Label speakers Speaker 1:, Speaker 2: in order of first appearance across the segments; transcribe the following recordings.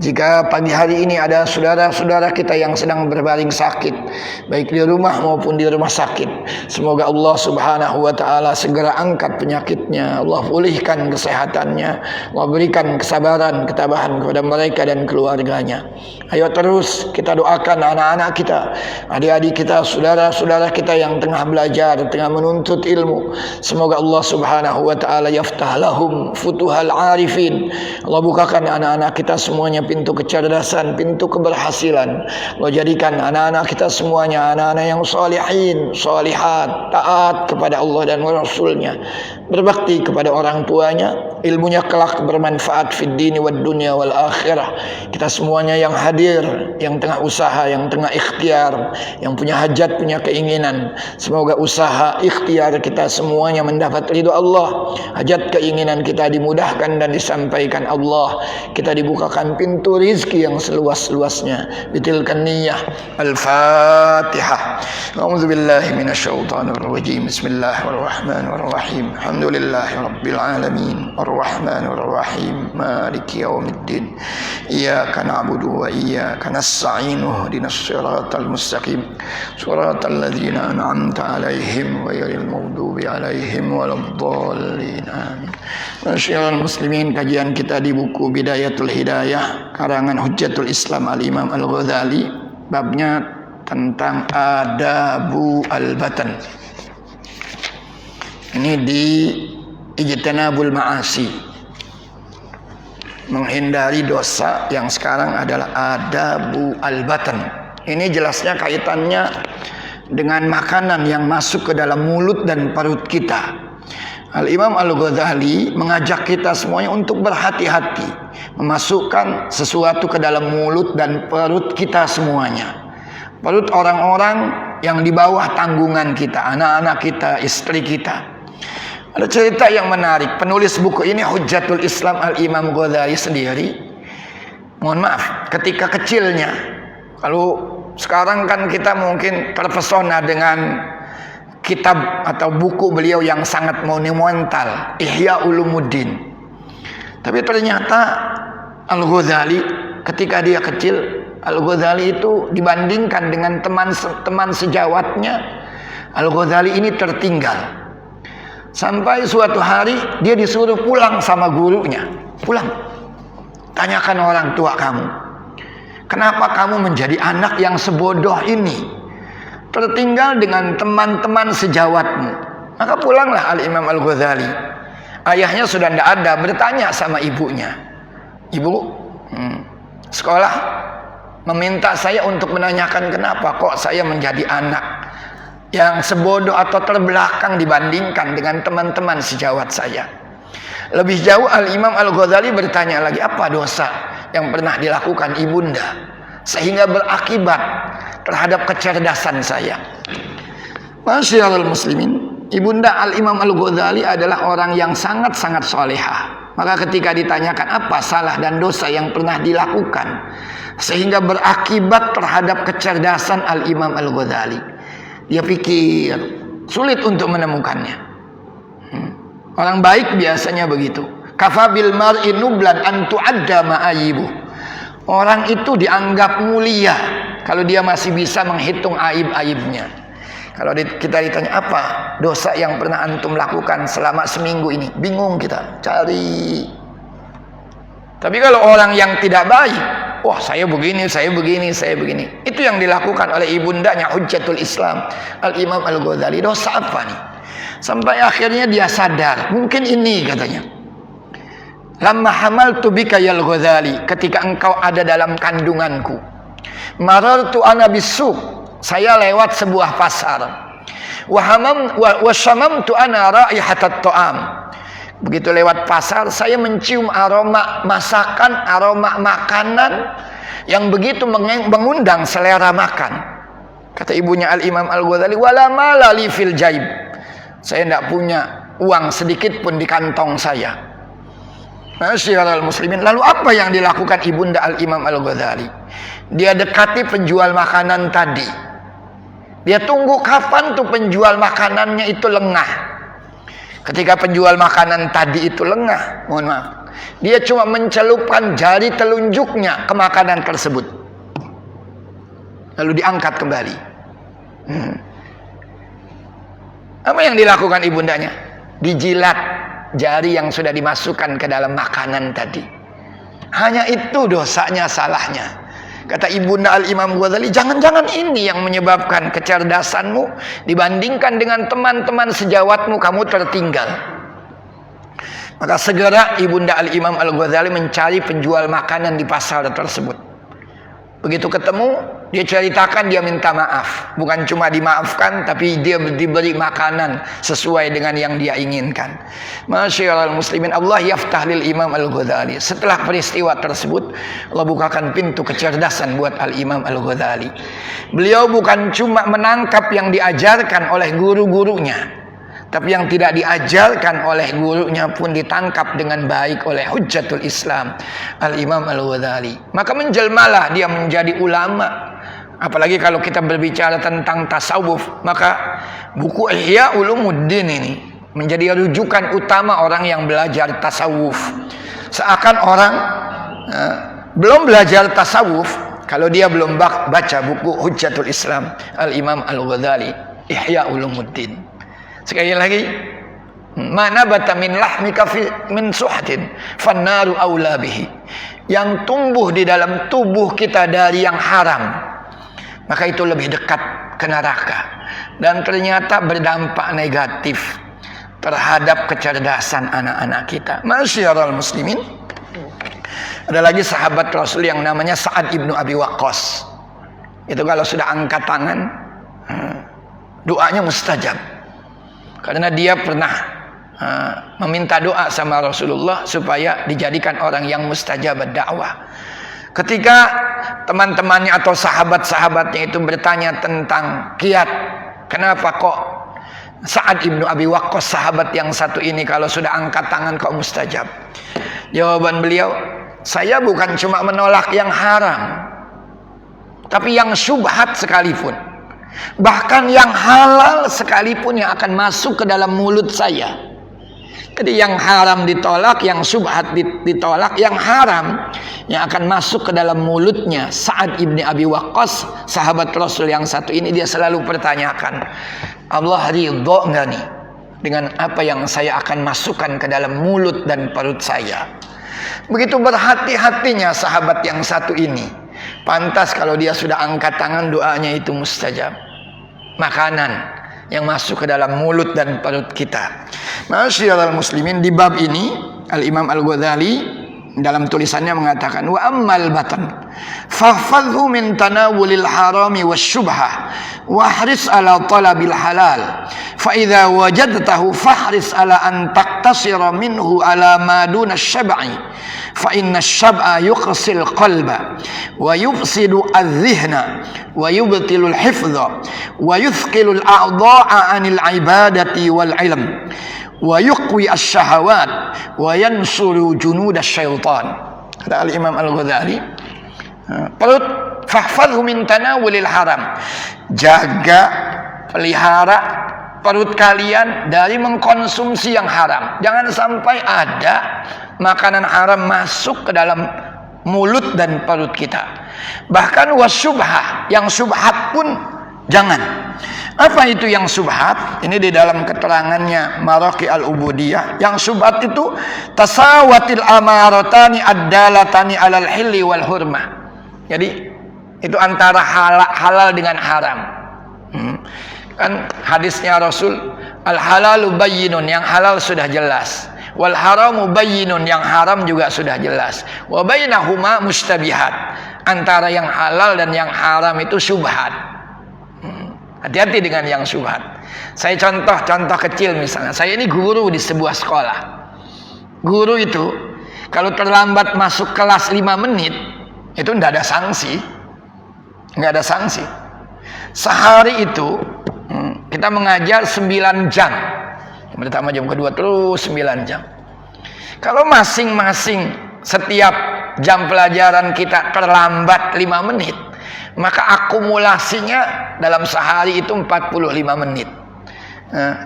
Speaker 1: Jika pagi hari ini ada saudara-saudara kita yang sedang berbaring sakit, baik di rumah maupun di rumah sakit, semoga Allah Subhanahu wa taala segera angkat penyakitnya, Allah pulihkan kesehatannya, Allah berikan kesabaran, ketabahan kepada mereka dan keluarganya. Ayo terus kita doakan anak-anak kita, adik-adik kita, saudara-saudara kita yang tengah belajar, tengah menuntut ilmu. Semoga Allah Subhanahu wa taala yaftah lahum futuhal arifin. Allah bukakan anak-anak kita semuanya pintu kecerdasan, pintu keberhasilan. Allah jadikan anak-anak kita semuanya anak-anak yang salihin, salihat, taat kepada Allah dan Rasulnya, berbakti kepada orang tuanya, ilmunya kelak bermanfaat fid dini wad dunya wal akhirah. Kita semuanya yang hadir, yang tengah usaha, yang tengah ikhtiar, yang punya hajat, punya keinginan, semoga usaha ikhtiar kita semuanya mendapat ridho Allah. Hajat keinginan kita dimudahkan dan disampaikan Allah. Kita dibukakan pintu rizki yang seluas-luasnya. Bitilkan niyah. Al-Fatihah. A'udzu billahi minasyaitonir rajim. Bismillahirrahmanirrahim. Alhamdulillahi rabbil alamin. Arrahmanir rahim. Maliki yaumiddin. Iyyaka na'budu wa iyyaka nasta'in. Ihdinas siratal mustaqim. Siratal ladzina an'amta 'alaihim ghairil maghdubi 'alaihim waladdallin. Amin. Masyaallah muslimin, kajian kita di buku Bidayatul Hidayah karangan Hujjatul Islam Al-Imam Al-Ghazali, babnya tentang adabu al-batan. Ini di ijtinabul ma'asi, menghindari dosa, yang sekarang adalah adabu al-batan. Ini jelasnya kaitannya dengan makanan yang masuk ke dalam mulut dan perut kita. Al-Imam Al-Ghazali mengajak kita semuanya untuk berhati-hati memasukkan sesuatu ke dalam mulut dan perut kita semuanya. Perut orang-orang yang di bawah tanggungan kita, anak-anak kita, istri kita. Ada cerita yang menarik. Penulis buku ini Hujjatul Islam Al-Imam Ghazali sendiri, mohon maaf, ketika kecilnya, kalau sekarang kan kita mungkin terpesona dengan kitab atau buku beliau yang sangat monumental, Ihya Ulumuddin. Tapi ternyata Al-Ghazali ketika dia kecil, Al-Ghazali itu dibandingkan dengan teman-teman sejawatnya, Al-Ghazali ini tertinggal. Sampai suatu hari dia disuruh pulang sama gurunya. Pulang. Tanyakan orang tua kamu, kenapa kamu menjadi anak yang sebodoh ini? Tertinggal dengan teman-teman sejawatmu. Maka pulanglah Al-Imam Al-Ghazali. Ayahnya sudah tidak ada, bertanya sama ibunya, ibu, sekolah meminta saya untuk menanyakan kenapa kok saya menjadi anak yang sebodoh atau terbelakang dibandingkan dengan teman-teman sejawat saya. Lebih jauh Al-Imam Al-Ghazali bertanya lagi, apa dosa yang pernah dilakukan ibunda sehingga berakibat terhadap kecerdasan saya? Masyaallah muslimin, ibunda Al-Imam Al-Ghazali adalah orang yang sangat-sangat salehah. Maka ketika ditanyakan apa salah dan dosa yang pernah dilakukan sehingga berakibat terhadap kecerdasan Al-Imam Al-Ghazali, dia pikir sulit untuk menemukannya. Orang baik biasanya begitu. Kafabil mar'i nublan an tu'adda ma'ayibuh. Orang itu dianggap mulia kalau dia masih bisa menghitung aib-aibnya. Kalau kita ditanya apa dosa yang pernah antum lakukan selama seminggu ini, bingung kita cari. Tapi kalau orang yang tidak baik, wah saya begini, saya begini, saya begini. Itu yang dilakukan oleh ibundanya Hujjatul Islam Al-Imam Al-Ghazali. Dosa apa nih? Sampai akhirnya dia sadar, mungkin ini katanya. Lamma hamaltu bika ya Al-Ghazali, ketika engkau ada dalam kandunganku. Marartu ana bissuq, saya lewat sebuah pasar. Wa shamamtu ana raihatat ta'am. Begitu lewat pasar, saya mencium aroma masakan, aroma makanan yang begitu mengundang selera makan. Kata ibunya Al-Imam Al-Ghazali, wala mala li fil jaib. Saya tidak punya uang sedikit pun di kantong saya. Masyaallah muslimin, lalu apa yang dilakukan ibunda Al-Imam Al-Ghazali? Dia dekati penjual makanan tadi. Dia tunggu kapan tuh penjual makanannya itu lengah. Ketika penjual makanan tadi itu lengah, mohon maaf, dia cuma mencelupkan jari telunjuknya ke makanan tersebut, lalu diangkat kembali. Apa yang dilakukan ibundanya? Dijilat jari yang sudah dimasukkan ke dalam makanan tadi. Hanya itu dosanya, salahnya. Kata ibunda Al-Imam Ghazali, jangan-jangan ini yang menyebabkan kecerdasanmu dibandingkan dengan teman-teman sejawatmu, kamu tertinggal. Maka segera ibunda Al-Imam Al-Ghazali mencari penjual makanan di pasar tersebut. Begitu ketemu, dia ceritakan, dia minta maaf. Bukan cuma dimaafkan, tapi dia diberi makanan sesuai dengan yang dia inginkan. Masyaallah muslimin, Allah yaftah lil Imam Al-Ghazali. Setelah peristiwa tersebut, Allah bukakan pintu kecerdasan buat Al-Imam Al-Ghazali. Beliau bukan cuma menangkap yang diajarkan oleh guru-gurunya, tapi yang tidak diajarkan oleh gurunya pun ditangkap dengan baik oleh Hujjatul Islam Al-Imam Al-Ghazali. Maka menjelmalah dia menjadi ulama. Apalagi kalau kita berbicara tentang tasawuf, maka buku Ihya Ulumuddin ini menjadi rujukan utama orang yang belajar tasawuf. Seakan orang belum belajar tasawuf kalau dia belum baca buku Hujjatul Islam Al-Imam Al-Ghazali, Ihya Ulumuddin. Sekali lagi, mana bata min lahmika min suhatin fannaru aula bihi. Yang tumbuh di dalam tubuh kita dari yang haram, maka itu lebih dekat ke neraka, dan ternyata berdampak negatif terhadap kecerdasan anak-anak kita. Masyaallah muslimin, ada lagi sahabat Rasul yang namanya Sa'ad ibnu Abi Waqqas. Itu kalau sudah angkat tangan, doanya mustajab. Karena dia pernah meminta doa sama Rasulullah supaya dijadikan orang yang mustajab dakwah. Ketika teman-temannya atau sahabat-sahabatnya itu bertanya tentang kiat, kenapa kok Sa'ad ibnu Abi Waqqas, sahabat yang satu ini, kalau sudah angkat tangan kok mustajab? Jawaban beliau, saya bukan cuma menolak yang haram, tapi yang syubhat sekalipun. Bahkan yang halal sekalipun yang akan masuk ke dalam mulut saya. Jadi yang haram ditolak, yang syubhat ditolak, yang haram yang akan masuk ke dalam mulutnya. Sa'ad ibn Abi Waqqas, sahabat Rasul yang satu ini, dia selalu pertanyakan, Allah ridho enggak nih dengan apa yang saya akan masukkan ke dalam mulut dan perut saya? Begitu berhati-hatinya sahabat yang satu ini. Pantas kalau dia sudah angkat tangan, doanya itu mustajab. Makanan yang masuk ke dalam mulut dan perut kita. Masyaallah muslimin, di bab ini Al-Imam Al-Ghazali dalam tulisannya mengatakan, wa ammal batan fahfadhu min tanawulil harami wasyubhah wahris ala talabil halal fa idza wajadtahu fahris ala an taqtasira minhu ala ma duna asy-syab'i fa inna asy-syab'a yuqsil qalba wa yufsidu adh-dhihna wa yubtilu al-hifdha wa yuthqilu al-a'dha'a 'anil 'ibadati wal 'ilm wa yuqwi asy-syahawat wa yansuru junud asy-syaitan. Kata Al-Imam Al-Ghazali, perut fahfadhu min tanawulil haram, jaga, pelihara perut kalian dari mengkonsumsi yang haram. Jangan sampai ada makanan haram masuk ke dalam mulut dan perut kita. Bahkan wasyubhah, yang syubhat pun jangan. Apa itu yang syubhat? Ini di dalam keterangannya Maraqi al-Ubudiyah. Yang syubhat itu tasawatil amaratani ad-dalatani alal hilli wal hurmah. Jadi itu antara halal dengan haram. Kan hadisnya Rasul, al-halalu bayyinun, yang halal sudah jelas. Wal haramu bayyinun, yang haram juga sudah jelas. Wa bainahuma mustabihat, antara yang halal dan yang haram itu syubhat. Hati-hati dengan yang syubhat. Saya contoh kecil misalnya. Saya ini guru di sebuah sekolah. Guru itu kalau terlambat masuk kelas 5 menit, itu tidak ada sanksi. Nggak ada sanksi. Sehari itu kita mengajar 9 jam. Yang pertama jam kedua terus 9 jam. Kalau masing-masing setiap jam pelajaran kita terlambat 5 menit, maka akumulasinya dalam sehari itu 45 menit.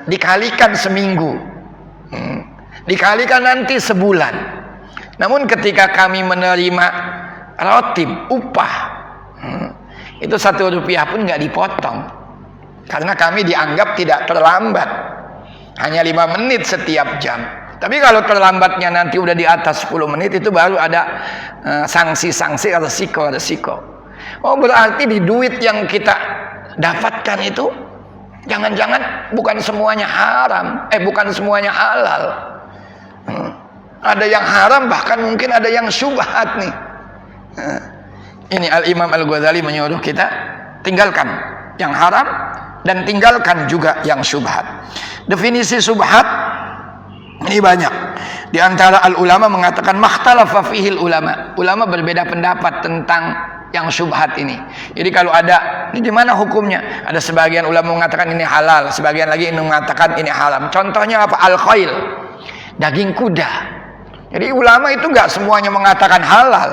Speaker 1: Dikalikan seminggu, Dikalikan nanti sebulan. Namun ketika kami menerima rotib, upah, itu 1 rupiah pun nggak dipotong. Karena kami dianggap tidak terlambat. Hanya 5 menit setiap jam. Tapi kalau terlambatnya nanti udah di atas 10 menit, itu baru ada sanksi-sanksi, resiko. Oh, berarti di duit yang kita dapatkan itu jangan-jangan bukan semuanya haram, bukan semuanya halal. Ada yang haram, bahkan mungkin ada yang syubhat nih. Ini Al-Imam Al-Ghazali menyuruh kita tinggalkan yang haram dan tinggalkan juga yang syubhat. Definisi syubhat ini banyak. Di antara al-ulama mengatakan makhtalafa fihil ulama. Ulama berbeda pendapat tentang yang syubhat ini. Jadi kalau ada, ini gimana hukumnya? Ada sebagian ulama mengatakan ini halal, sebagian lagi ini mengatakan ini haram. Contohnya apa? Al-khail, daging kuda. Jadi ulama itu enggak semuanya mengatakan halal.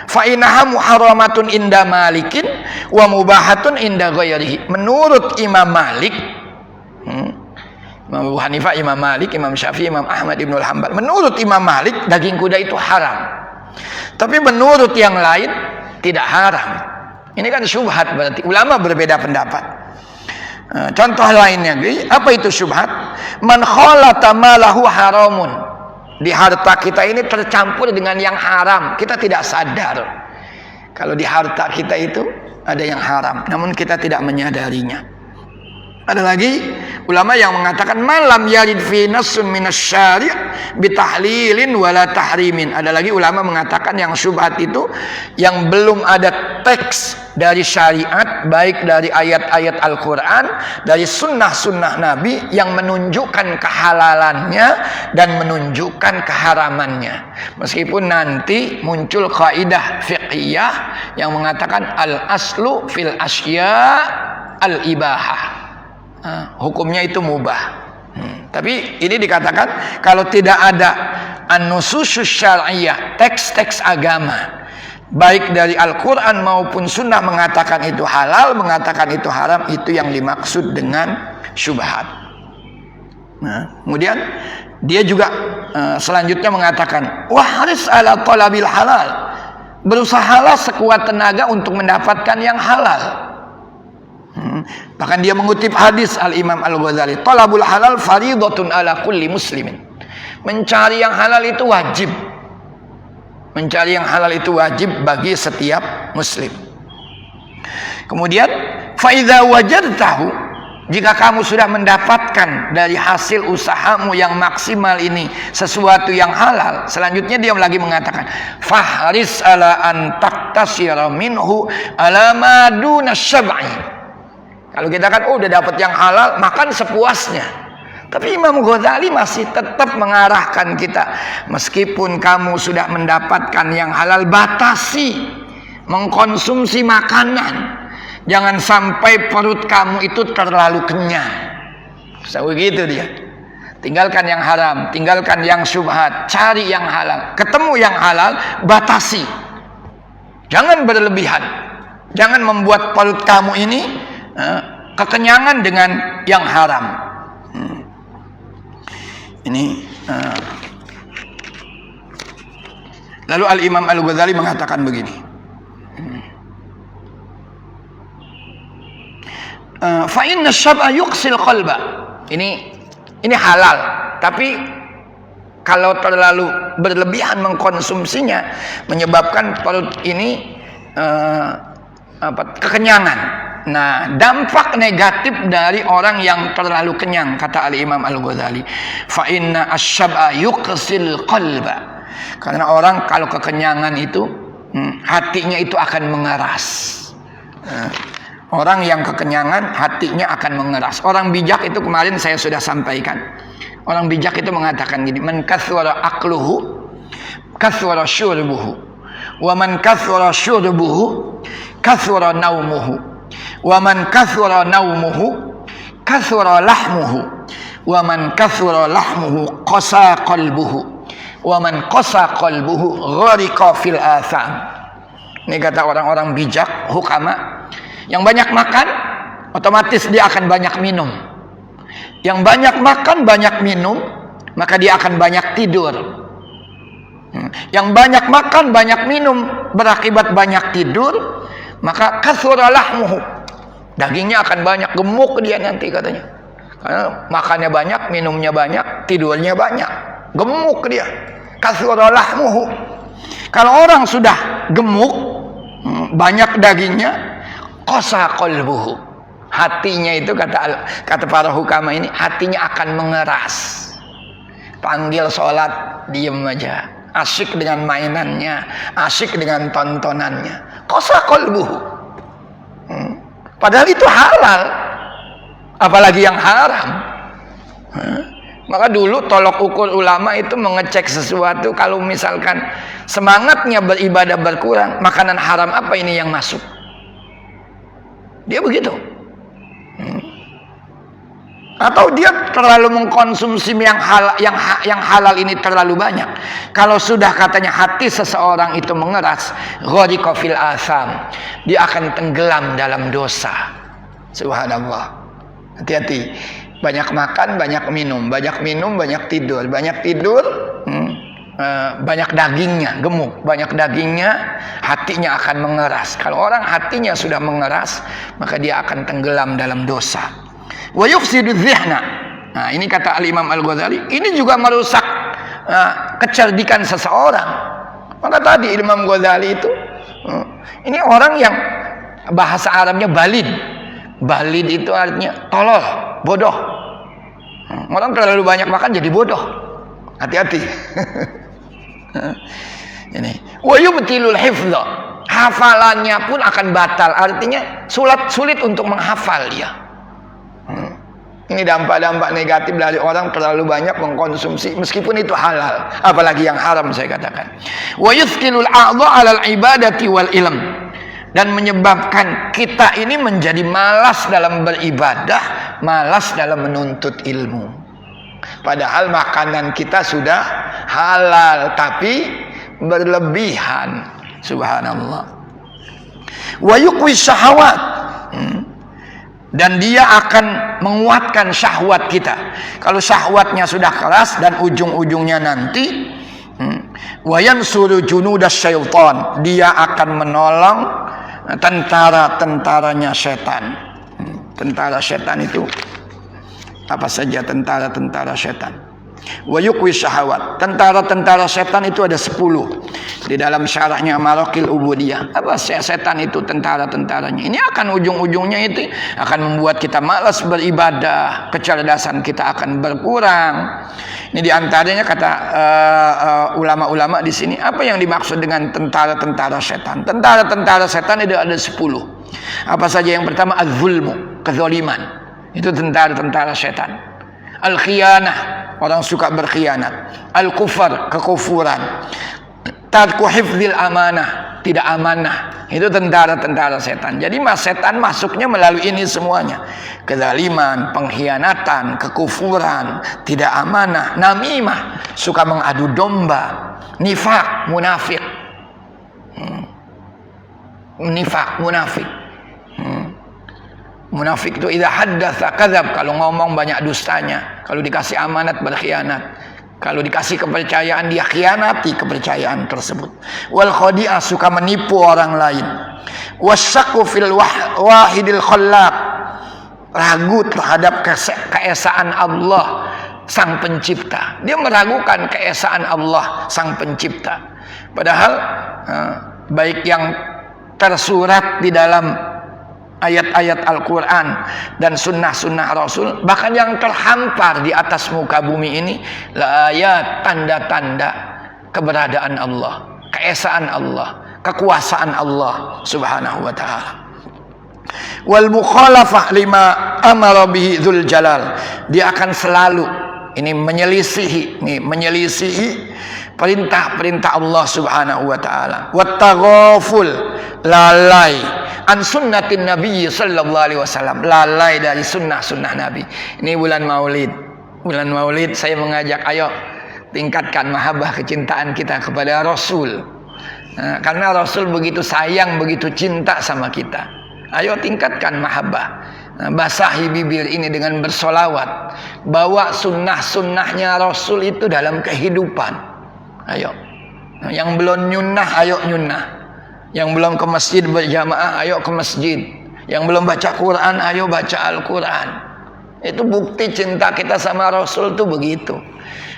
Speaker 1: Fa innaha muharramatun inda Malikin wa mubahatun inda ghairihi. Menurut Imam Malik, Imam Abu Hanifah, Imam Malik, Imam Syafi'i, Imam Ahmad Ibn Hanbal, menurut Imam Malik daging kuda itu haram. Tapi menurut yang lain tidak haram. Ini kan syubhat, berarti ulama berbeda pendapat. Contoh lainnya, apa itu syubhat? Man khalata malahu haramun. Di harta kita ini tercampur dengan yang haram, kita tidak sadar. Kalau di harta kita itu ada yang haram, namun kita tidak menyadarinya. Ada lagi ulama yang mengatakan malam yarid fi nassun minasyari' bitahlilin wala tahrimin. Ada lagi ulama mengatakan yang syubhat itu yang belum ada teks dari syariat, baik dari ayat-ayat Al-Quran, dari sunnah-sunnah Nabi yang menunjukkan kehalalannya dan menunjukkan keharamannya. Meskipun nanti muncul kaidah fiqhiyah yang mengatakan al-aslu fil asya al-ibahah. Hukumnya itu mubah. Tapi ini dikatakan kalau tidak ada an-nususus syar'iyyah, teks-teks agama, baik dari Al-Quran maupun sunnah mengatakan itu halal, mengatakan itu haram, itu yang dimaksud dengan syubhat. Kemudian dia juga selanjutnya mengatakan wahris ala talabil halal, berusahalah sekuat tenaga untuk mendapatkan yang halal. Bahkan dia mengutip hadis Al-Imam Al-Ghazali, talabul halal faridatun ala kulli muslimin. Mencari yang halal itu wajib. Mencari yang halal itu wajib bagi setiap muslim. Kemudian fa idza wajadtahu, jika kamu sudah mendapatkan dari hasil usahamu yang maksimal ini sesuatu yang halal, selanjutnya dia lagi mengatakan fahris ala an taktasira minhu ala ma duna syab'i. Kalau kita kan udah dapat yang halal, makan sepuasnya. Tapi Imam Ghazali masih tetap mengarahkan kita, meskipun kamu sudah mendapatkan yang halal, batasi mengkonsumsi makanan. Jangan sampai perut kamu itu terlalu kenyang. Begitu dia. Tinggalkan yang haram, tinggalkan yang syubhat, cari yang halal. Ketemu yang halal, batasi. Jangan berlebihan. Jangan membuat perut kamu ini kekenyangan dengan yang haram. Ini lalu Al-Imam Al-Ghazali mengatakan begini, fa inna syab'a yuqsil qalba. Ini halal, tapi kalau terlalu berlebihan mengkonsumsinya menyebabkan perut ini kekenyangan. Nah, dampak negatif dari orang yang terlalu kenyang, kata Al-Imam Al-Ghazali, fa inna asy-syab'a yuqsil qalba. Karena orang kalau kekenyangan itu hatinya itu akan mengeras. Orang yang kekenyangan hatinya akan mengeras. Orang bijak itu kemarin saya sudah sampaikan. Orang bijak itu mengatakan gini, man kathura aqluhu kathura syurbuhu, wa man kathura syurbuhu kathura naumuhu, wa man kathura naumuhu kathura lahmuhu, wa man kathura lahmuhu qasa qalbuhu, wa man qasa qalbuhu ghariqa fil atham. Ini kata orang-orang bijak, hukama. Yang banyak makan, otomatis dia akan banyak minum. Yang banyak makan, banyak minum, maka dia akan banyak tidur. Yang banyak makan, banyak minum, berakibat banyak tidur, maka katsura lahmuhu, dagingnya akan banyak, gemuk dia nanti katanya. Karena makannya banyak, minumnya banyak, tidurnya banyak, gemuk dia. Katsura lahmuhu. Kalau orang sudah gemuk, banyak dagingnya, qasa qalbuhu, hatinya itu kata para hukama ini, hatinya akan mengeras. Panggil sholat, diem aja, asyik dengan mainannya, asyik dengan tontonannya. Qasa qalbuhu. Padahal itu halal, apalagi yang haram. Maka dulu tolok ukur ulama itu mengecek sesuatu, kalau misalkan semangatnya beribadah berkurang, makanan haram apa ini yang masuk? Dia begitu. Atau dia terlalu mengkonsumsi yang halal ini terlalu banyak. Kalau sudah katanya hati seseorang itu mengeras, ghariqa fil asam, dia akan tenggelam dalam dosa. Subhanallah. Hati-hati. Banyak makan, banyak minum, banyak tidur, banyak dagingnya, gemuk, banyak dagingnya, hatinya akan mengeras. Kalau orang hatinya sudah mengeras, maka dia akan tenggelam dalam dosa. Wa yufsidu dzihna. Nah, ini kata Al-Imam Al-Ghazali, ini juga merusak kecerdikan seseorang. Maka tadi Imam Ghazali itu, ini orang yang bahasa Arabnya balid. Balid itu artinya tolol, bodoh. Orang terlalu banyak makan jadi bodoh. Hati-hati. Ini. Wa yubtilul hifdha. Hafalannya pun akan batal. Artinya sulit untuk menghafal dia. Ini dampak-dampak negatif dari orang terlalu banyak mengkonsumsi meskipun itu halal, apalagi yang haram saya katakan. Wa yuthqilul a'dha 'alal ibadati wal ilm. Dan menyebabkan kita ini menjadi malas dalam beribadah, malas dalam menuntut ilmu. Padahal makanan kita sudah halal, tapi berlebihan. Subhanallah. Wa yuqwi syahawat. Dan dia akan menguatkan syahwat kita. Kalau syahwatnya sudah keras dan ujung-ujungnya nanti, wa yansuru junudas syaitan, dia akan menolong tentara-tentaranya setan. Tentara setan itu apa saja? Tentara-tentara setan. Wa yuqwi syahawat. Tentara-tentara setan itu ada 10 di dalam syarahnya Maraqil Ubudiyah. Apa setan itu? Tentara-tentaranya ini akan ujung-ujungnya itu akan membuat kita malas beribadah, kecerdasan kita akan berkurang. Ini diantaranya kata ulama-ulama di sini, apa yang dimaksud dengan tentara-tentara setan? Tentara-tentara setan itu ada 10. Apa saja? Yang pertama az-zulmu, kezaliman. Itu tentara-tentara setan. Al-khiyanah, orang suka berkhianat. Al-kufar, kekufuran. Tarku hifdzil amanah, tidak amanah. Itu tentara-tentara setan. Jadi setan masuknya melalui ini semuanya. Kezaliman, pengkhianatan, kekufuran, tidak amanah, namimah, suka mengadu domba, nifak, munafik. Nifak, munafik. Munafik itu idza haddatsa kadzab, kalau ngomong banyak dustanya, kalau dikasih amanat berkhianat, kalau dikasih kepercayaan dia khianati kepercayaan tersebut. Wal khadi'ah, suka menipu orang lain. Wasyakku fil wahidil khallaq, ragu terhadap keesaan Allah sang pencipta. Dia meragukan keesaan Allah sang pencipta. Padahal baik yang tersurat di dalam ayat-ayat Al-Quran dan sunnah-sunnah Rasul, bahkan yang terhampar di atas muka bumi ini, ayat, tanda-tanda keberadaan Allah, keesaan Allah, kekuasaan Allah subhanahu wa ta'ala. Wal mukhalafah lima amara bihi dzul jalal, dia akan selalu ini menyelisihi perintah-perintah Allah subhanahu wa ta'ala. Wattaghaful, lalai an sunnatin Nabi sallallahu alaihi wasallam, lalai dari sunnah-sunnah Nabi. Ini bulan Maulid. Bulan Maulid saya mengajak, ayo tingkatkan mahabbah, kecintaan kita kepada Rasul. Karena Rasul begitu sayang, begitu cinta sama kita. Ayo tingkatkan mahabbah. basahi bibir ini dengan bersolawat. Bawa sunnah-sunnahnya Rasul itu dalam kehidupan. Ayo. Yang belum nyunnah, ayo nyunnah. Yang belum ke masjid berjamaah, ayo ke masjid. Yang belum baca Quran, ayo baca Al-Quran. Itu bukti cinta kita sama Rasul tuh begitu.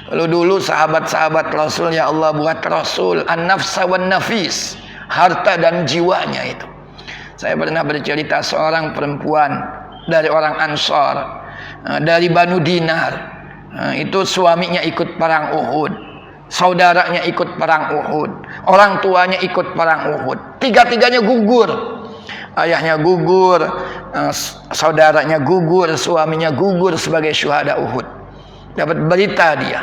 Speaker 1: Kalau dulu sahabat-sahabat Rasul, ya Allah buat Rasul an-nafsa wan nafis, harta dan jiwanya itu. Saya pernah bercerita seorang perempuan dari orang Ansor, dari Banu Dinar. Itu suaminya ikut perang Uhud, saudaranya ikut perang Uhud, orang tuanya ikut perang Uhud. Tiga-tiganya gugur. Ayahnya gugur, saudaranya gugur, suaminya gugur sebagai syuhada Uhud. Dapat berita dia.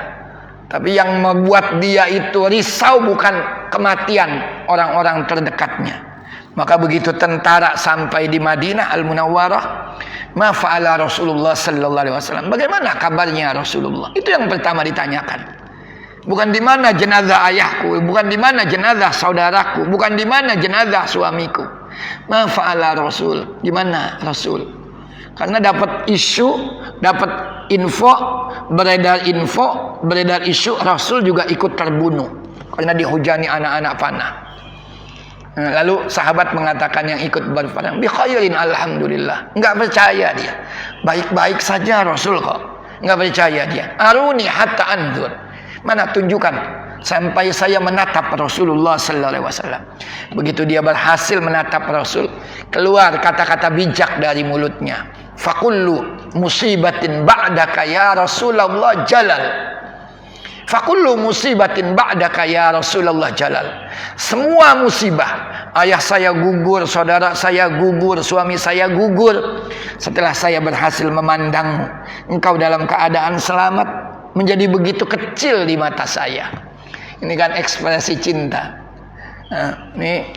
Speaker 1: Tapi yang membuat dia itu risau bukan kematian orang-orang terdekatnya. Maka begitu tentara sampai di Madinah Al-Munawwarah, ma fa'ala Rasulullah sallallahu alaihi wasallam. Bagaimana kabarnya Rasulullah? Itu yang pertama ditanyakan. Bukan di mana jenazah ayahku, bukan di mana jenazah saudaraku, bukan di mana jenazah suamiku. Ma fa'ala Rasul? Di mana Rasul? Karena dapat isu, dapat beredar isu Rasul juga ikut terbunuh karena dihujani anak-anak panah. Lalu sahabat mengatakan yang ikut berperang, bi khairin alhamdulillah. Enggak percaya dia. Baik-baik saja Rasul kok. Enggak percaya dia. Aruni hatta anzur. Mana tunjukkan sampai saya menatap Rasulullah sallallahu alaihi wasallam. Begitu dia berhasil menatap Rasul, keluar kata-kata bijak dari mulutnya. Fakullu musibatin ba'daka ya Rasulullah jalal. Fakullu musibatin ba'daka ya Rasulullah jalal. Semua musibah, ayah saya gugur, saudara saya gugur, suami saya gugur, setelah saya berhasil memandangmu, engkau dalam keadaan selamat, menjadi begitu kecil di mata saya. Ini kan ekspresi cinta. Nah, ini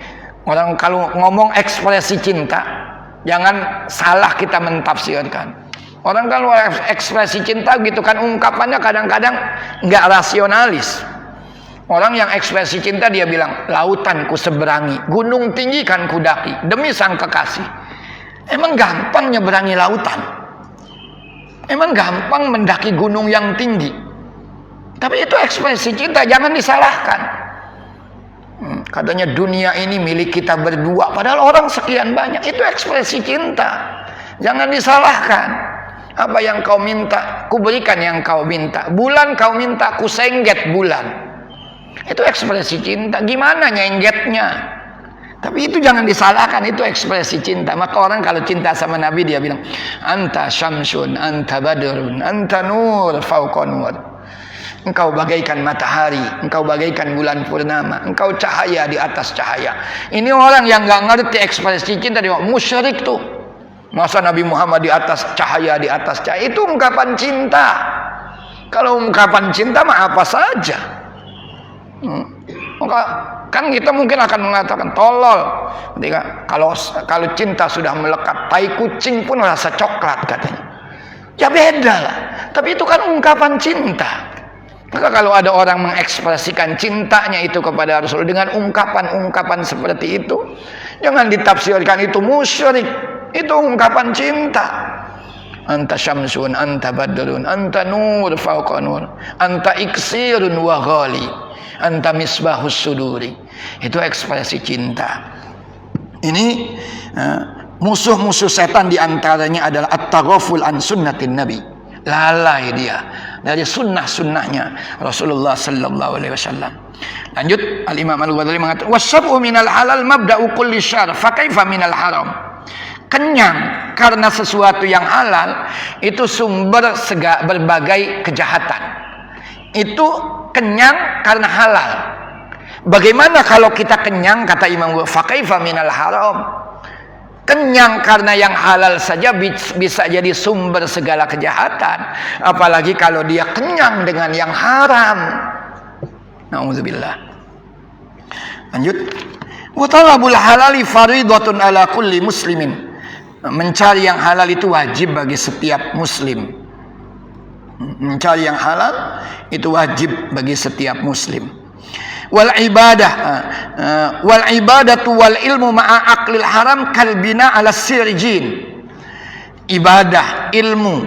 Speaker 1: orang kalau ngomong ekspresi cinta, jangan salah kita mentafsirkan. Orang kalau ekspresi cinta gitu kan ungkapannya kadang-kadang nggak rasionalis. Orang yang ekspresi cinta dia bilang, lautan ku seberangi, gunung tinggi kan ku daki demi sang kekasih. Emang gampang nyeberangi lautan? Emang gampang mendaki gunung yang tinggi? Tapi itu ekspresi cinta, jangan disalahkan. Katanya dunia ini milik kita berdua, padahal orang sekian banyak. Itu ekspresi cinta, jangan disalahkan. Apa yang kau minta, ku berikan yang kau minta. Bulan kau minta, ku sengget bulan. Itu ekspresi cinta. Gimana nyenggetnya? Tapi itu jangan disalahkan, itu ekspresi cinta. Maka orang kalau cinta sama Nabi dia bilang, anta syamsun, anta badrun, anta nur fauqa nur. Engkau bagaikan matahari, engkau bagaikan bulan purnama, engkau cahaya di atas cahaya. Ini orang yang nggak ngerti ekspresi cinta, dia musyrik tuh. Masa Nabi Muhammad di atas cahaya, di atas cahaya? Itu ungkapan cinta. Kalau ungkapan cinta mah apa saja. Maka kan kita mungkin akan mengatakan tolol. Ketika kalau cinta sudah melekat, tai kucing pun rasa coklat katanya. Ya beda lah. Tapi itu kan ungkapan cinta. Maka kalau ada orang mengekspresikan cintanya itu kepada Rasul dengan ungkapan-ungkapan seperti itu, jangan ditafsirkan itu musyrik. Itu ungkapan cinta. Anta syamsun, anta badrun, anta nur fauqa nur, anta iksirun wa ghali, anta misbahus suduri. Itu ekspresi cinta. Ini musuh-musuh setan diantaranya adalah at-taghaful an sunnatin nabi. Lalai dia dari sunnah-sunnahnya Rasulullah sallallahu alaihi wasallam. Lanjut, Al-Imam Al-Ghazali mengatakan, "Wasab'u minal halal mabda'u kulli syarr, fa kaifa minal haram?" Kenyang karena sesuatu yang halal itu sumber berbagai kejahatan. Itu kenyang karena halal. Bagaimana kalau kita kenyang, kata Imam Ghazali, fa kaifa minal haram? Kenyang karena yang halal saja bisa jadi sumber segala kejahatan, apalagi kalau dia kenyang dengan yang haram. Nauzubillah. Lanjut. Wa talabul halali fardhatun ala kulli muslimin. Mencari yang halal itu wajib bagi setiap muslim. Mencari yang halal itu wajib bagi setiap muslim. Wal ibadatu wal ilmu ma'a aqlil haram kal bina ala sirjin. ibadah, ilmu.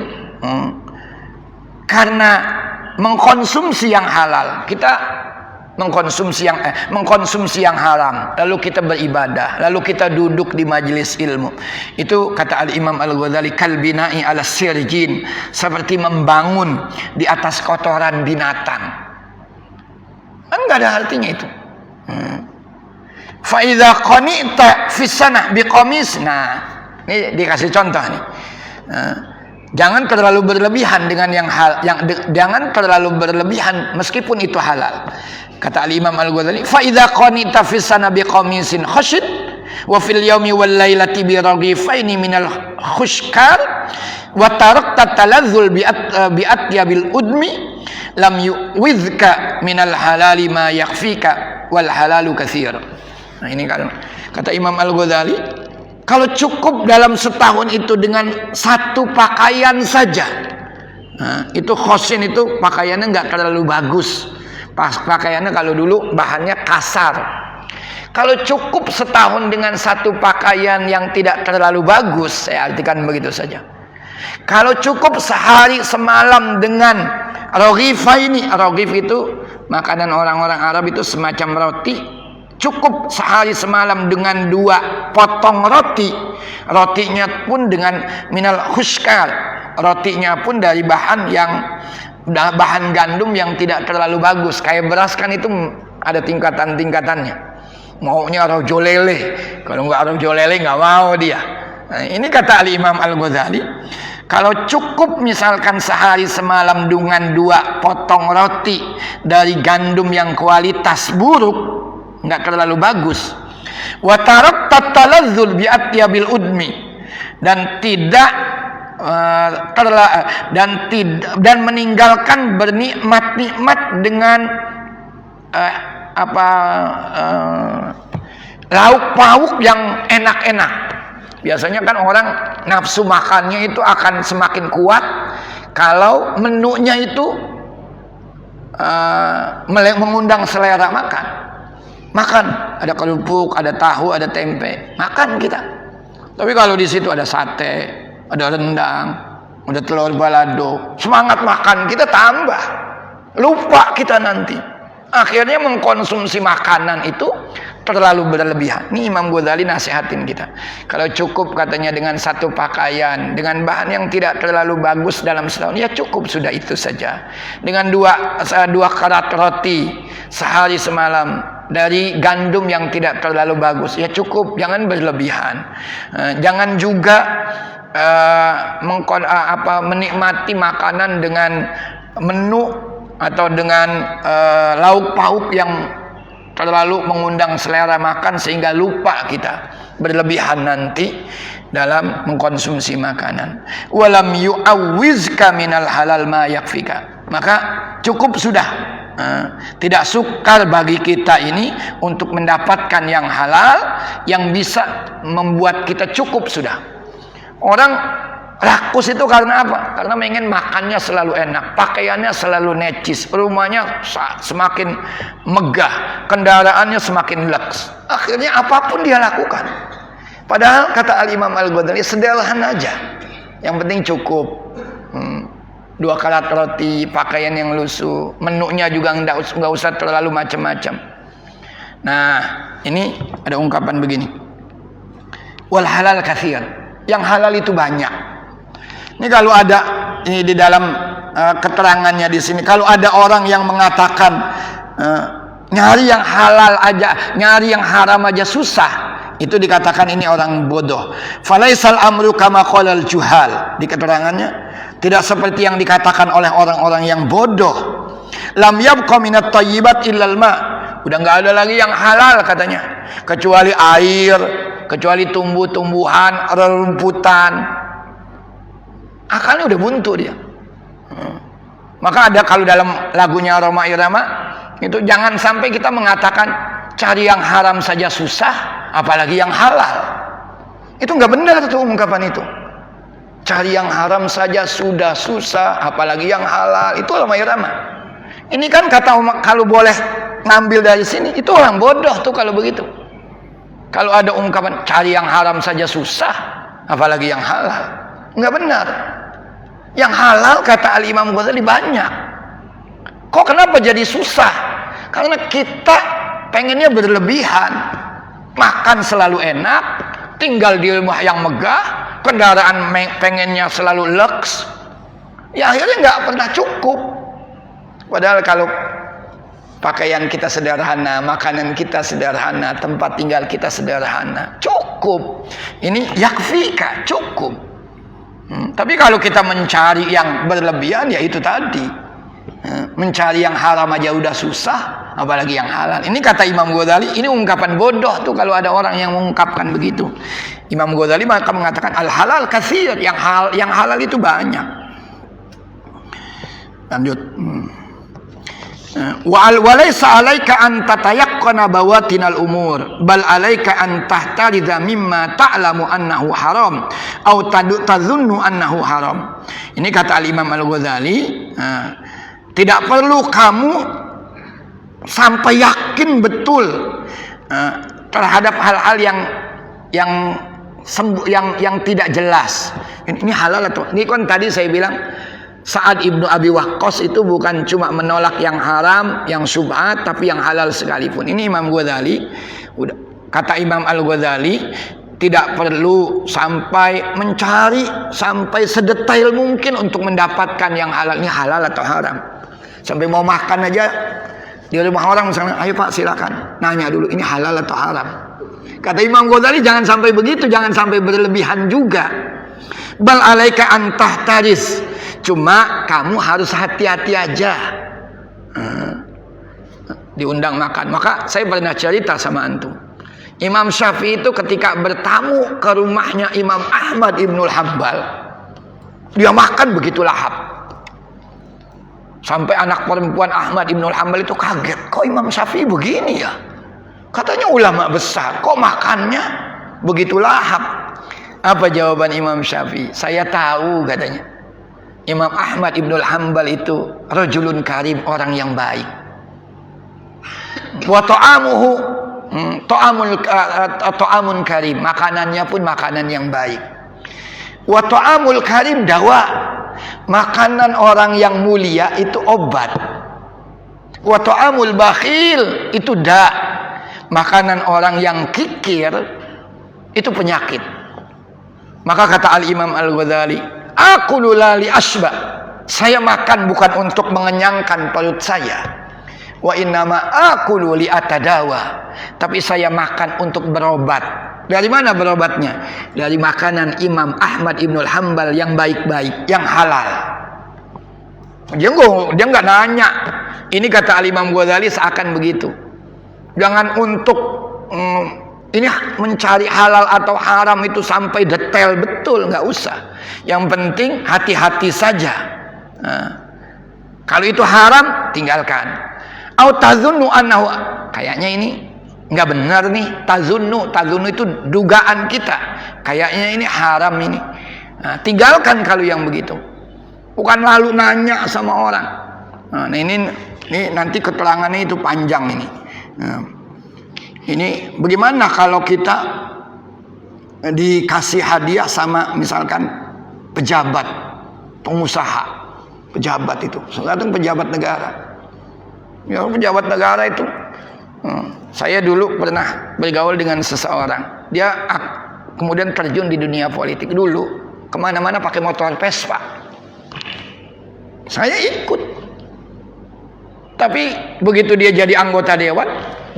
Speaker 1: Karena mengkonsumsi yang halal, kita mengkonsumsi yang haram, lalu kita beribadah, lalu kita duduk di majelis ilmu. Itu kata Al-Imam Al-Ghazali, kalbina'i ala sirjin, seperti membangun di atas kotoran binatang. Kan nggak ada artinya itu. Fa idza qani'ta fi sanah biqamis. Nah, ini dikasih contoh nih. Jangan terlalu berlebihan dengan jangan terlalu berlebihan meskipun itu halal. Kata Al-Imam Al-Ghazali, fa idza qanita fi sana biqamisin khashid wa fil yaumi wal lailati bi raghifaini minal khushkar wa tarakta talazzul bi atyabil udmi lam yu'widhka minal halali ma yakfika wal halalu katsir. Nah, ini kan kata Imam Al-Ghazali, kalau cukup dalam setahun itu dengan satu pakaian saja, nah, itu khosin itu pakaiannya nggak terlalu bagus. Pakaiannya kalau dulu bahannya kasar. Kalau cukup setahun dengan satu pakaian yang tidak terlalu bagus, saya artikan begitu saja. Kalau cukup sehari semalam dengan raghifaini, raghif itu makanan orang-orang Arab, itu semacam roti. Cukup sehari semalam dengan 2 potong roti. Rotinya pun dengan minal khushkar. Rotinya pun dari bahan gandum yang tidak terlalu bagus. Kayak beras kan itu ada tingkatan-tingkatannya. Maunya rojo lele. Kalau nggak rojo lele nggak mau dia. Nah, ini kata Al-Imam Al-Ghazali, kalau cukup misalkan sehari semalam dengan 2 potong roti dari gandum yang kualitas buruk, nggak terlalu bagus, wa tarakta talazzul bi atyabil udmi, dan tidak dan meninggalkan bernikmat-nikmat dengan lauk pauk yang enak-enak. Biasanya kan orang nafsu makannya itu akan semakin kuat kalau menunya itu mengundang selera makan. Makan, ada kerupuk, ada tahu, ada tempe, makan kita. Tapi kalau di situ ada sate, ada rendang, ada telur balado, semangat makan kita tambah, lupa kita nanti. Akhirnya mengkonsumsi makanan itu terlalu berlebihan. Ini Imam Ghazali nasihatin kita. Kalau cukup katanya dengan satu pakaian, dengan bahan yang tidak terlalu bagus dalam setahun, ya cukup sudah itu saja. Dengan dua karat roti sehari semalam dari gandum yang tidak terlalu bagus, ya cukup. Jangan berlebihan. Jangan juga menikmati makanan dengan menu atau dengan lauk pauk yang terlalu mengundang selera makan sehingga lupa kita, berlebihan nanti dalam mengkonsumsi makanan. Walam yu'awwizka minal halal ma yakfika. Maka cukup sudah. Tidak sukar bagi kita ini untuk mendapatkan yang halal yang bisa membuat kita cukup sudah. Orang rakus itu karena apa? Karena ingin makannya selalu enak, pakaiannya selalu necis, rumahnya semakin megah, kendaraannya semakin lux. Akhirnya apapun dia lakukan. Padahal kata Al-Imam Al-Ghazali, sederhana aja. Yang penting cukup. 2 karat roti, pakaian yang lusuh, menunya juga nggak usah terlalu macam-macam. Nah, ini ada ungkapan begini. Wal halal katsir. Yang halal itu banyak. Ini kalau ada ini di dalam keterangannya di sini, kalau ada orang yang mengatakan nyari yang halal aja, nyari yang haram aja susah, itu dikatakan ini orang bodoh. Falaisal amru kama qalal juhal. Di keterangannya tidak seperti yang dikatakan oleh orang-orang yang bodoh. Lam yabqa minat thayyibat illal ma. Udah enggak ada lagi yang halal katanya, kecuali air, kecuali tumbuh-tumbuhan, rerumputan. Akalnya udah buntu dia. Maka ada kalau dalam lagunya Roma Irama itu, jangan sampai kita mengatakan cari yang haram saja susah, apalagi yang halal. Itu nggak benar tuh ungkapan itu. Cari yang haram saja sudah susah, apalagi yang halal. Itu Roma Irama. Ini kan kata kalau boleh ngambil dari sini, itu orang bodoh tuh kalau begitu. Kalau ada ungkapan cari yang haram saja susah, apalagi yang halal. Nggak benar. Yang halal kata Al-Imam Ghazali banyak. Kok kenapa jadi susah? Karena kita pengennya berlebihan. Makan selalu enak, tinggal di rumah yang megah, kendaraan pengennya selalu lux. Ya akhirnya nggak pernah cukup. Padahal kalau pakaian kita sederhana, makanan kita sederhana, tempat tinggal kita sederhana, cukup. Ini yakfika, cukup. Tapi kalau kita mencari yang berlebihan, ya itu tadi. Mencari yang haram aja udah susah, apalagi yang halal. Ini kata Imam Ghazali, ini ungkapan bodoh tuh kalau ada orang yang mengungkapkan begitu. Imam Ghazali maka mengatakan al halal katsir, yang halal itu banyak. Lanjut. Walaysa 'alaika an tatayaqqana bawatinal umur bal 'alaika an tahtaridza mimma ta'lamu annahu haram aw tadhunnu annahu haram. Ini kata Al-Imam Al-Ghazali, tidak perlu kamu sampai yakin betul terhadap hal-hal yang tidak jelas. Ini halal atau ini kan tadi saya bilang Sa'ad ibnu Abi Waqqas itu bukan cuma menolak yang haram, yang syubhat, tapi yang halal sekalipun. Ini Imam Ghazali, kata Imam Al-Ghazali, tidak perlu sampai mencari sampai sedetail mungkin untuk mendapatkan yang halal. Ini halal atau haram. Sampai mau makan aja di rumah orang misalnya, ayo Pak silakan, nanya dulu ini halal atau haram. Kata Imam Ghazali jangan sampai begitu, jangan sampai berlebihan juga. Bal alaika an tahtaris. Cuma kamu harus hati-hati aja. Diundang makan. Maka saya pernah cerita sama antum. Imam Syafi'i itu ketika bertamu ke rumahnya Imam Ahmad Ibnul Hanbal, dia makan begitu lahap. Sampai anak perempuan Ahmad Ibnul Hanbal itu kaget. Kok Imam Syafi'i begini ya? Katanya ulama besar. Kok makannya begitu lahap? Apa jawaban Imam Syafi'i? Saya tahu katanya. Imam Ahmad Ibnul Hanbal itu rajulun karim, orang yang baik. Wa ta'amuhu ta'amun karim, makanannya pun makanan yang baik. Wa ta'amul karim dawa, makanan orang yang mulia itu obat. Wa ta'amul bakhil itu da, makanan orang yang kikir itu penyakit. Maka kata Al-Imam Al-Ghazali, aku lali asba, saya makan bukan untuk mengenyangkan perut saya. Wa innama akulu li atadawa, tapi saya makan untuk berobat. Dari mana berobatnya? Dari makanan Imam Ahmad Ibnul Hanbal yang baik-baik, yang halal. Dia nggak nanya. Ini kata Al-Imam Ghazali seakan begitu. Jangan untuk ini mencari halal atau haram itu sampai detail betul, nggak usah. Yang penting hati-hati saja. Kalau itu haram, tinggalkan. Au tazunnu annahu, kayaknya ini nggak benar nih. Tazunnu itu dugaan kita. Kayaknya ini haram ini. Tinggalkan kalau yang begitu. Bukan lalu nanya sama orang. Nah, ini nanti keterangannya itu panjang ini. Ini bagaimana kalau kita dikasih hadiah sama misalkan pejabat, pengusaha, pejabat itu, sekarang pejabat negara. Ya pejabat negara itu, saya dulu pernah bergaul dengan seseorang. Dia kemudian terjun di dunia politik dulu, kemana-mana pakai motor Vespa. Saya ikut. Tapi begitu dia jadi anggota dewan,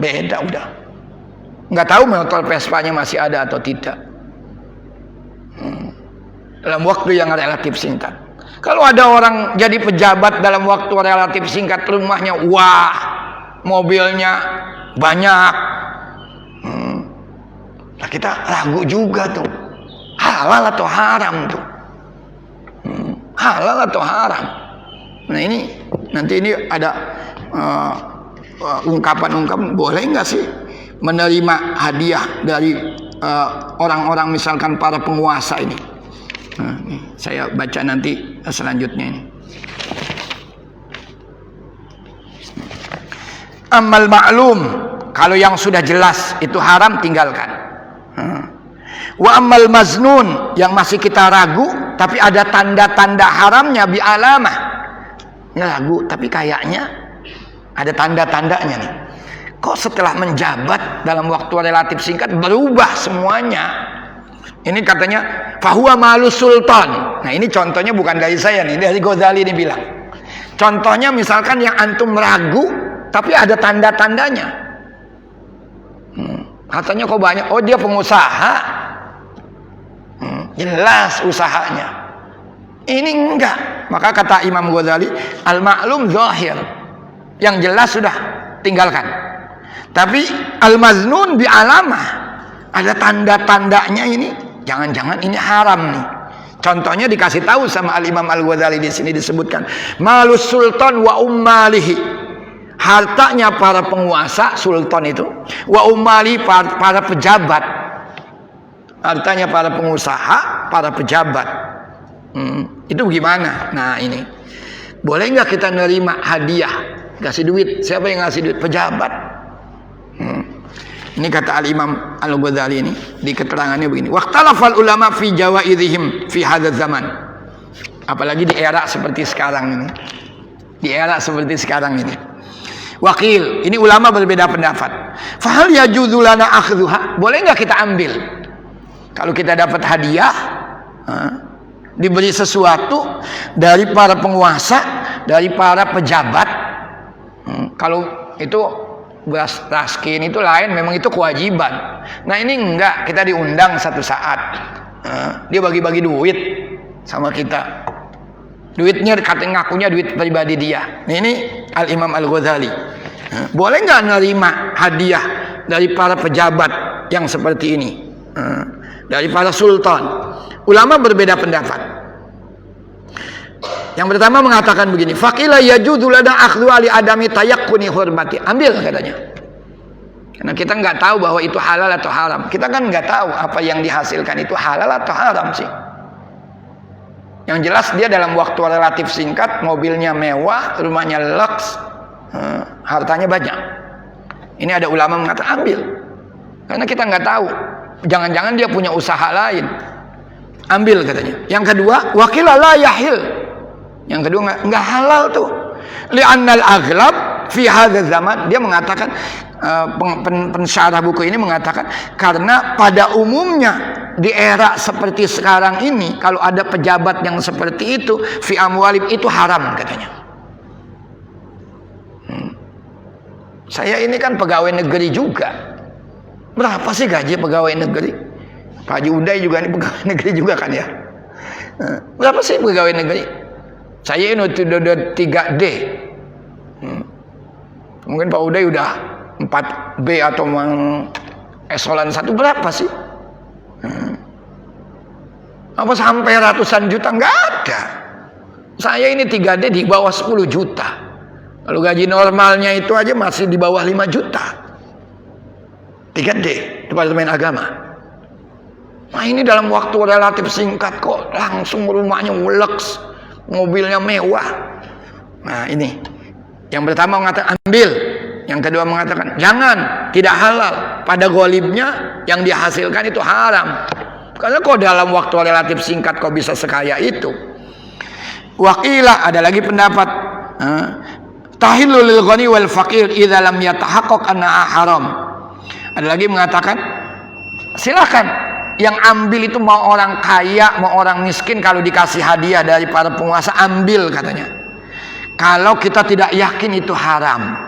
Speaker 1: beda udah. Nggak tahu motor Vespa-nya masih ada atau tidak. Dalam waktu yang relatif singkat. Kalau ada orang jadi pejabat dalam waktu relatif singkat, rumahnya wah, mobilnya banyak, nah kita ragu juga tuh, halal atau haram tuh, halal atau haram. Nah ini nanti ini ada ungkapan-ungkapan, boleh nggak sih menerima hadiah dari orang-orang misalkan para penguasa ini. Nah, ini saya baca nanti selanjutnya ini. Amal ma'lum, kalau yang sudah jelas itu haram, tinggalkan. Wa amal maznun, yang masih kita ragu, tapi ada tanda-tanda haramnya bi alamah. Nggak ragu, tapi kayaknya ada tanda-tandanya nih. Kok setelah menjabat dalam waktu relatif singkat berubah semuanya? Ini katanya fahuwa malus sultan. Nah ini contohnya bukan dari saya nih, dari Ghazali ini bilang. Contohnya misalkan yang antum ragu, tapi ada tanda-tandanya. Katanya kok banyak, oh dia pengusaha. Jelas usahanya. Ini enggak. Maka kata Imam Ghazali, al-ma'lum zahir. Yang jelas sudah tinggalkan. Tapi al-maznun bi alamah. Ada tanda-tandanya ini. Jangan-jangan ini haram nih. Contohnya dikasih tahu sama al-Imam al-Ghazali di sini disebutkan, malus sultan wa ummalihi. Hartanya para penguasa, sultan itu, wa ummali para pejabat. Hartanya para pengusaha, para pejabat. Itu gimana? Nah ini, boleh nggak kita nerima hadiah, kasih duit? Siapa yang ngasih duit? Pejabat. Ini kata al-Imam al-Ghazali ini di keterangannya begini. Waqtalafal ulama fi jawaidihim fi hadzal zaman. Apalagi di era seperti sekarang ini. Di era seperti sekarang ini. Wakil, ini ulama berbeda pendapat. Fahal yajuzu lana akhdhuha? Boleh enggak kita ambil? Kalau kita dapat hadiah, diberi sesuatu dari para penguasa, dari para pejabat. Kalau itu beras taskin itu lain, memang itu kewajiban. Nah ini enggak, kita diundang satu saat, dia bagi-bagi duit sama kita. Duitnya katanya ngakunya duit pribadi dia. Nah, ini Al-Imam Al-Ghazali. Boleh nggak nerima hadiah dari para pejabat yang seperti ini, dari para sultan? Ulama berbeda pendapat. Yang pertama mengatakan begini, faqila yajuzu lana akhdhu ali adami tayakkuni hurmati. Ambil katanya. Karena kita nggak tahu bahwa itu halal atau haram. Kita kan nggak tahu apa yang dihasilkan itu halal atau haram sih. Yang jelas dia dalam waktu relatif singkat, mobilnya mewah, rumahnya lux, hartanya banyak. Ini ada ulama mengatakan ambil. Karena kita nggak tahu. Jangan-jangan dia punya usaha lain. Ambil katanya. Yang kedua, wakila la yahil. Yang kedua nggak halal tuh. Li'annal aghlab fi hadzal zaman, dia mengatakan, pensyarah buku ini mengatakan, karena pada umumnya di era seperti sekarang ini, kalau ada pejabat yang seperti itu, fi amwalim, itu haram katanya. Saya ini kan pegawai negeri juga. Berapa sih gaji pegawai negeri? Pak Haji Uday juga ini pegawai negeri juga kan ya. Berapa sih pegawai negeri? Saya ini udah 3D. Mungkin Pak Uday udah 4B atau eselon 1, berapa sih? Apa sampai ratusan juta? Nggak ada. Saya ini 3D di bawah 10 juta. Kalau gaji normalnya itu aja masih di bawah 5 juta. 3D, Departemen Agama. Nah ini dalam waktu relatif singkat kok langsung rumahnya lux, mobilnya mewah. Nah ini, yang pertama mengatakan ambil. Yang kedua mengatakan jangan, tidak halal. Pada golibnya yang dihasilkan itu haram. Karena kok dalam waktu relatif singkat kok bisa sekaya itu. Waqila, ada lagi pendapat, tahillu lil ghani wal faqir idza lam yatahaqqaq anna haram. Ada lagi mengatakan silakan, yang ambil itu mau orang kaya mau orang miskin, kalau dikasih hadiah dari para penguasa ambil katanya. Kalau kita tidak yakin itu haram.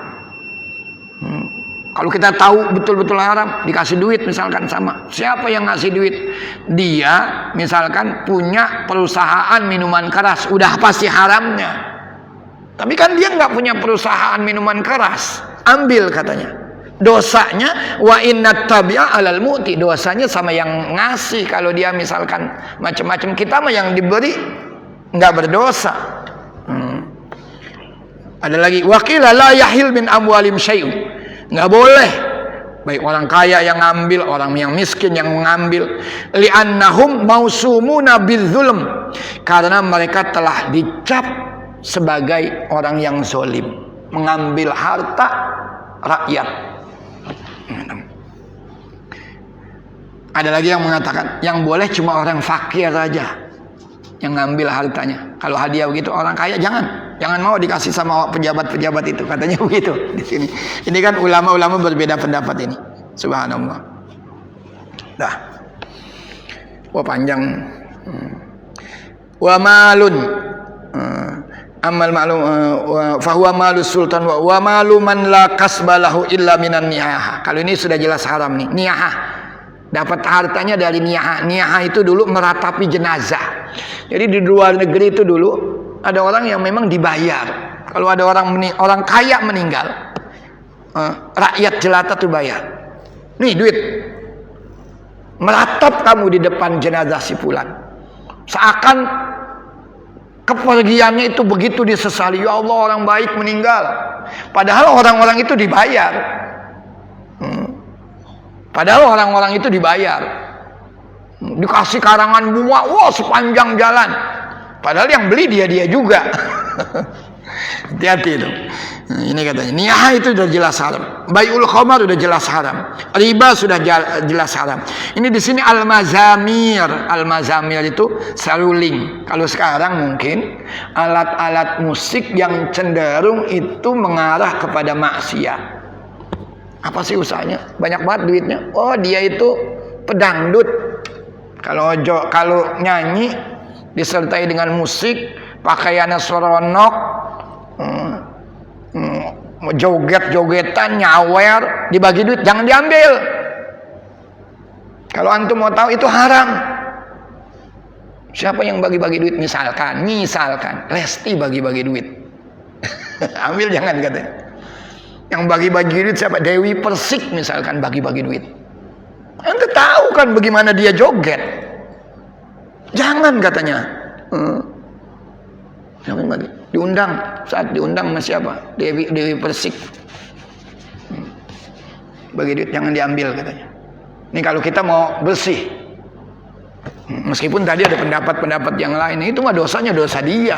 Speaker 1: Kalau kita tahu betul-betul haram, dikasih duit misalkan sama. Siapa yang ngasih duit? Dia misalkan punya perusahaan minuman keras, udah pasti haramnya. Tapi kan dia nggak punya perusahaan minuman keras, ambil katanya. Dosanya wa inna tabi'a alal mu'ti, dosanya sama yang ngasih. Kalau dia misalkan macam-macam, kita mah yang diberi nggak berdosa. Ada lagi, waqila la yahil min amwalim syai'un, nggak boleh baik orang kaya yang ngambil, orang yang miskin yang mengambil. Li'annahum mausumuna bidzulm, karena mereka telah dicap sebagai orang yang zalim, mengambil harta rakyat. Ada lagi yang mengatakan yang boleh cuma orang fakir aja. yang ngambil hartanya. Kalau hadiah begitu orang kaya jangan mau dikasih sama pejabat-pejabat itu, katanya begitu di sini. Ini kan ulama-ulama berbeda pendapat ini. Subhanallah. Dah. Wah panjang. Wa malun amal ma'lum fa huwa malus sultan wa malu man la kasbalahu illa minan niyahah. Kalau ini sudah jelas haram nih. Niyahah. Dapat hartanya dari niyahah. Niyahah itu dulu meratapi jenazah. Jadi di luar negeri itu dulu ada orang yang memang dibayar. Kalau ada orang kaya meninggal, rakyat jelata tuh bayar. Nih duit. Meratap kamu di depan jenazah si fulan. Seakan kepergiannya itu begitu disesali. Ya Allah, orang baik meninggal. Padahal orang-orang itu dibayar. Padahal orang-orang itu dibayar. Dikasih karangan bunga, wah sepanjang jalan. Padahal yang beli dia juga. Hati-hati itu. Nah, ini katanya, niyah itu sudah jelas haram. Bai'ul khamar sudah jelas haram. Riba sudah jelas haram. Ini di sini al-mazamir. Al-mazamir itu seruling. Kalau sekarang mungkin alat-alat musik yang cenderung itu mengarah kepada maksiat. Apa sih usahanya? Banyak banget duitnya. Oh, dia itu pedangdut. Kalau nyanyi disertai dengan musik, pakaiannya seronok, joget-jogetan, nyawer, dibagi duit, jangan diambil. Kalau antum mau tahu itu haram. Siapa yang bagi-bagi duit? Misalkan Lesti bagi-bagi duit. Ambil jangan katanya. Yang bagi-bagi duit siapa? Dewi Persik misalkan bagi-bagi duit. Anda tahu kan bagaimana dia joget. Jangan katanya. Jangan bagi. Saat diundang sama siapa? Dewi Persik. Bagi duit jangan diambil katanya. Ini kalau kita mau bersih. Meskipun tadi ada pendapat-pendapat yang lain, itu mah dosanya dosa dia.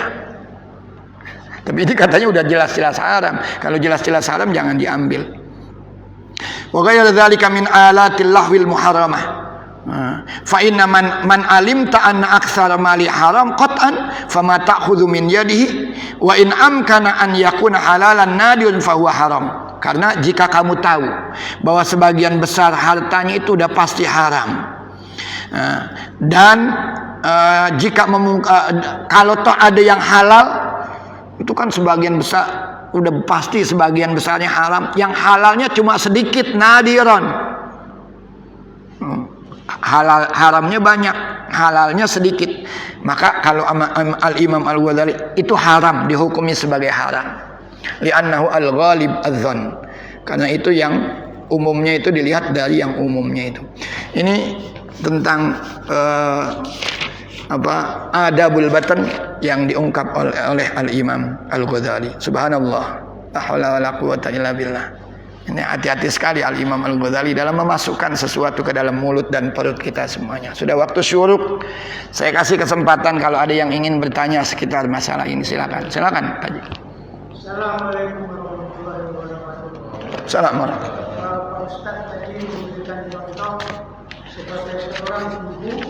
Speaker 1: Tapi ini katanya udah jelas-jelas haram. Kalau jelas-jelas haram jangan diambil. Wa ghayra dzalika min alatil lahwil muharramah. Fa inna man alimta anna aktsara mali haram qat'an fama ta'khudhu min yadihi wa in amkana an yakuna halalan nadirun fa huwa haram. Karena jika kamu tahu bahwa sebagian besar hartanya itu udah pasti haram. Dan jika kalau toh ada yang halal, itu kan sebagian besar udah pasti sebagian besarnya haram. Yang halalnya cuma sedikit, nadiron. Haramnya banyak, halalnya sedikit. Maka kalau Al-Imam Al-Ghazali itu haram, dihukumi sebagai haram. Li'annahu al-ghalib adh-dhann. Karena itu yang umumnya itu dilihat dari yang umumnya itu. Ini tentang adabul batan yang diungkap oleh Al-Imam Al-Ghazali. Subhanallah, la haula wala quwwata illa billah. Ini hati-hati sekali Al-Imam Al-Ghazali dalam memasukkan sesuatu ke dalam mulut dan perut kita semuanya. Sudah waktu syuruk. Saya kasih kesempatan kalau ada yang ingin bertanya sekitar masalah ini, silakan. Silakan, Pak Haji.
Speaker 2: Assalamualaikum warahmatullahi wabarakatuh.
Speaker 1: Assalamualaikum.
Speaker 2: Pak Ustaz tadi memberikan contoh sebagai seorang guru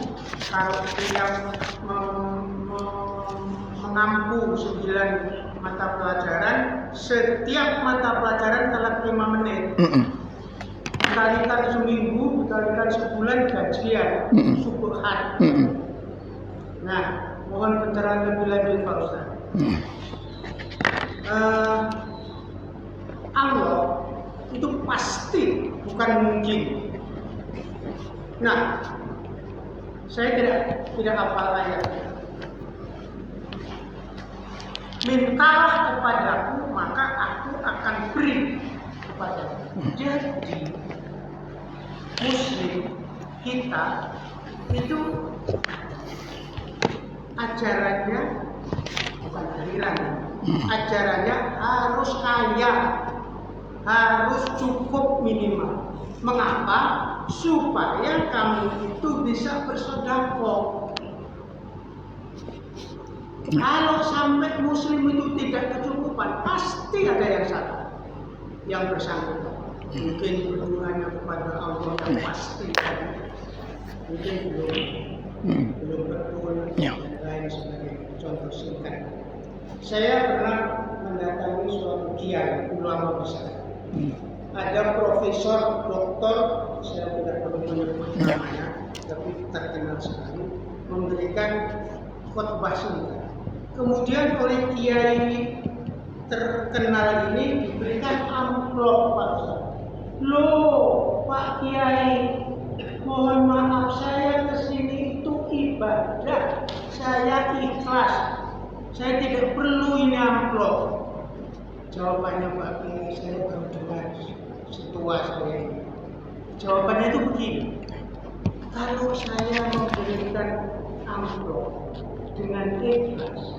Speaker 2: kalau yang mengampu 9 mata pelajaran, setiap mata pelajaran telat 5 menit. Dikalikan seminggu, dikalikan sebulan gajian, subhan. Nah, mohon pencerahan lebih lanjut Pak Ustaz. Allah itu pasti, bukan mungkin. Nah, saya tidak hafal ayatnya. Mintalah kepadaku, maka aku akan beri kepadamu. Jadi Muslim kita itu ajarannya bukan aliran, ajarannya harus kaya, harus cukup minimal. Mengapa? Supaya kamu itu bisa bersedekah. Kalau sampai Muslim itu tidak kecukupan, pasti ada yang salah, yang bersangkutan. Mungkin berdoanya kepada Allah yang pasti, mungkin belum. belum betul,
Speaker 1: Ya.
Speaker 2: dan lain sebagainya. Contoh singkat, saya pernah mendatangi suatu kiai ulama besar. Ada profesor, doktor, saya tidak perlu menyebut namanya, tapi terkenal sekali, memberikan khotbah singkat. Kemudian oleh kiai terkenal ini diberikan amplop Pak Ustaz. Loh, Pak Kiai, mohon maaf, saya kesini itu ibadah, saya ikhlas, saya tidak perlu ini amplop. Jawabannya Pak Kiai, saya baru dengar setua saya ini. Jawabannya itu begini, kalau saya memberikan amplop dengan ikhlas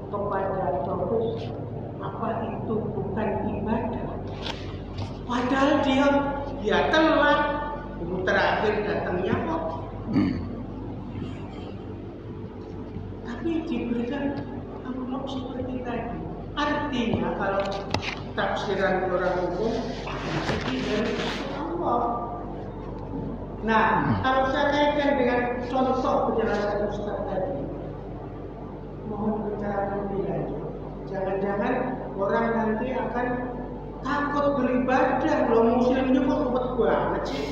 Speaker 2: kepada profesor, apa itu bukan ibadah? Padahal dia telat, guru terakhir datangnya kok. Tapi diberikan amplop seperti tadi. Artinya kalau tafsiran orang umum itu dari Allah. Nah, kalau saya kaitkan dengan contoh penjelasan Ustaz tadi, mohon bicara lebih lanjut. Jangan-jangan orang nanti akan takut beribadah. Loh, muslimnya kok ribet banget sih.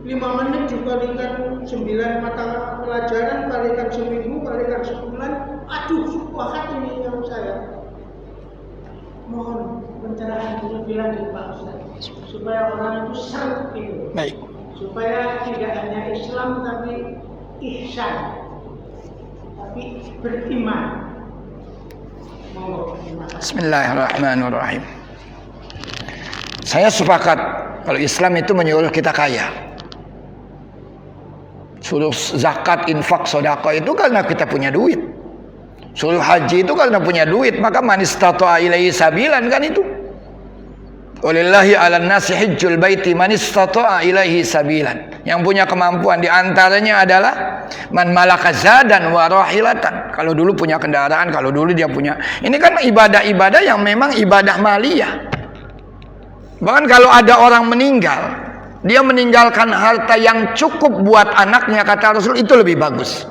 Speaker 2: 5 menit dikalikan 9 mata pelajaran, kalikan seminggu, kalikan sebulan. Aduh, supahat ini yang saya. Mohon pencerahan lebih lanjut Pak Ustaz, supaya orang itu serp itu.
Speaker 1: Baik.
Speaker 2: Supaya tidak hanya Islam tapi ihsan, tapi beriman.
Speaker 1: Bismillahirrahmanirrahim. Saya sepakat kalau Islam itu menyuruh kita kaya. Suruh zakat, infak, sedekah itu karena kita punya duit. Suruh haji itu karena punya duit. Maka man istata'a ilaihi sabilan, kan itu. Walillahi 'alan nasi hajjul baiti man istata'a ilaihi sabilan. Yang punya kemampuan di antaranya adalah man malaka zadan wa rahilatan. Kalau dulu punya kendaraan, kalau dulu dia punya. Ini kan ibadah-ibadah yang memang ibadah maliyah. Bahkan kalau ada orang meninggal, dia meninggalkan harta yang cukup buat anaknya, kata Rasul, itu lebih bagus.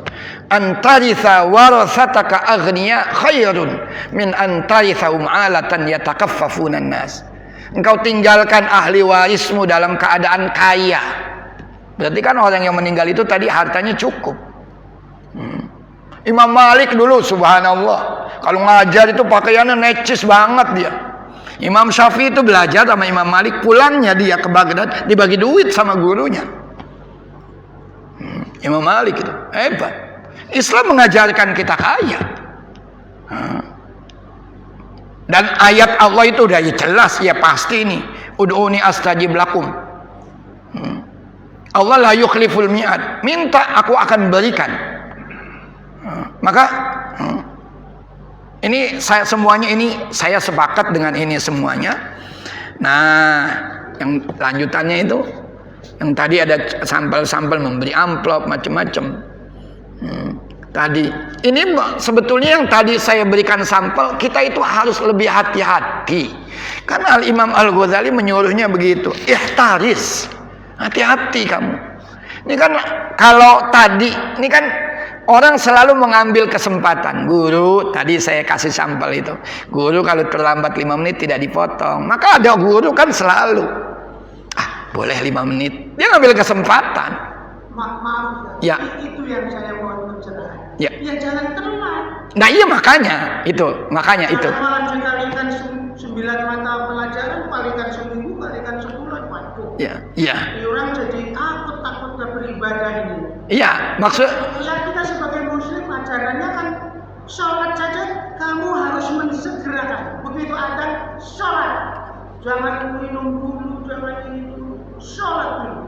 Speaker 1: Antaritha warasataka aghniya khairun min antaritha um'alatan yatakaffafunan nas. Engkau tinggalkan ahli warismu dalam keadaan kaya. Berarti kan orang yang meninggal itu tadi hartanya cukup. Imam Malik dulu subhanallah, kalau ngajar itu pakaiannya necis banget dia. Imam Syafi'i itu belajar sama Imam Malik, pulangnya dia ke Baghdad dibagi duit sama gurunya. Imam Malik itu hebat. Islam mengajarkan kita kaya. Dan ayat Allah itu udah jelas, ya pasti ini. Ud'uni astajib lakum. Allah la yukhliful mi'ad. Minta, aku akan berikan. Maka ini saya semuanya ini saya sepakat dengan ini semuanya. Nah, yang lanjutannya itu yang tadi ada sampel-sampel memberi amplop macam-macam. Tadi ini sebetulnya yang tadi saya berikan sampel, kita itu harus lebih hati-hati. Karena Imam Al-Ghazali menyuruhnya begitu, ihtaris, hati-hati kamu. Ini kan kalau tadi, ini kan orang selalu mengambil kesempatan. Guru, tadi saya kasih sampel itu. Guru kalau terlambat 5 menit tidak dipotong. Maka ada guru kan selalu, boleh 5 menit. Dia ngambil kesempatan.
Speaker 2: Maaf,
Speaker 1: ya.
Speaker 2: Itu yang saya mohon pencerahan.
Speaker 1: Ya.
Speaker 2: Ya jangan telat.
Speaker 1: Nah iya makanya itu.
Speaker 2: Malah dikalikan 9 mata pelajaran, kalikan seminggu, kalikan sebulan, waduh.
Speaker 1: Iya.
Speaker 2: Orang jadi takut beribadah ini.
Speaker 1: Iya, maksud.
Speaker 2: Ya kita sebagai muslim ajarannya kan sholat saja kamu harus mensegerakan. Begitu adzan sholat, jangan minum dulu, jangan ini dulu, sholat dulu,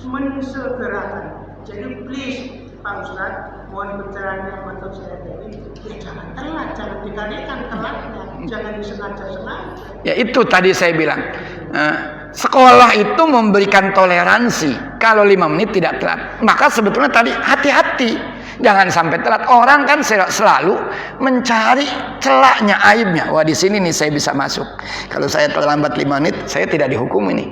Speaker 2: mensegerakan. Jadi please Pak Ustadz, mohon pencerahannya untuk saya tadi, ya jangan telat, jangan dikalikan telatnya, jangan disengaja-sengaja. Ya itu tadi saya bilang, sekolah itu memberikan toleransi. Kalau 5 menit tidak telat, maka sebetulnya tadi hati-hati, jangan sampai telat. Orang kan selalu mencari celahnya, aibnya. Wah di sini nih saya bisa masuk. Kalau saya terlambat 5 menit, saya tidak dihukum ini.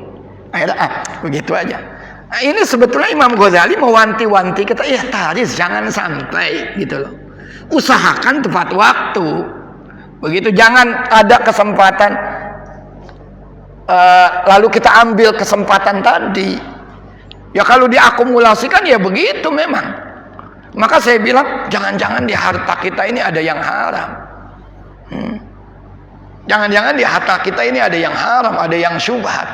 Speaker 2: Akhirnya begitu aja.
Speaker 1: Nah, ini sebetulnya Imam Ghazali mewanti-wanti kita, ya Taris jangan santai gitu loh. Usahakan tepat waktu. Begitu, jangan ada kesempatan lalu kita ambil kesempatan tadi. Ya kalau diakumulasikan ya begitu memang. Maka saya bilang jangan-jangan di harta kita ini ada yang haram. Jangan-jangan di harta kita ini ada yang haram, ada yang syubhat.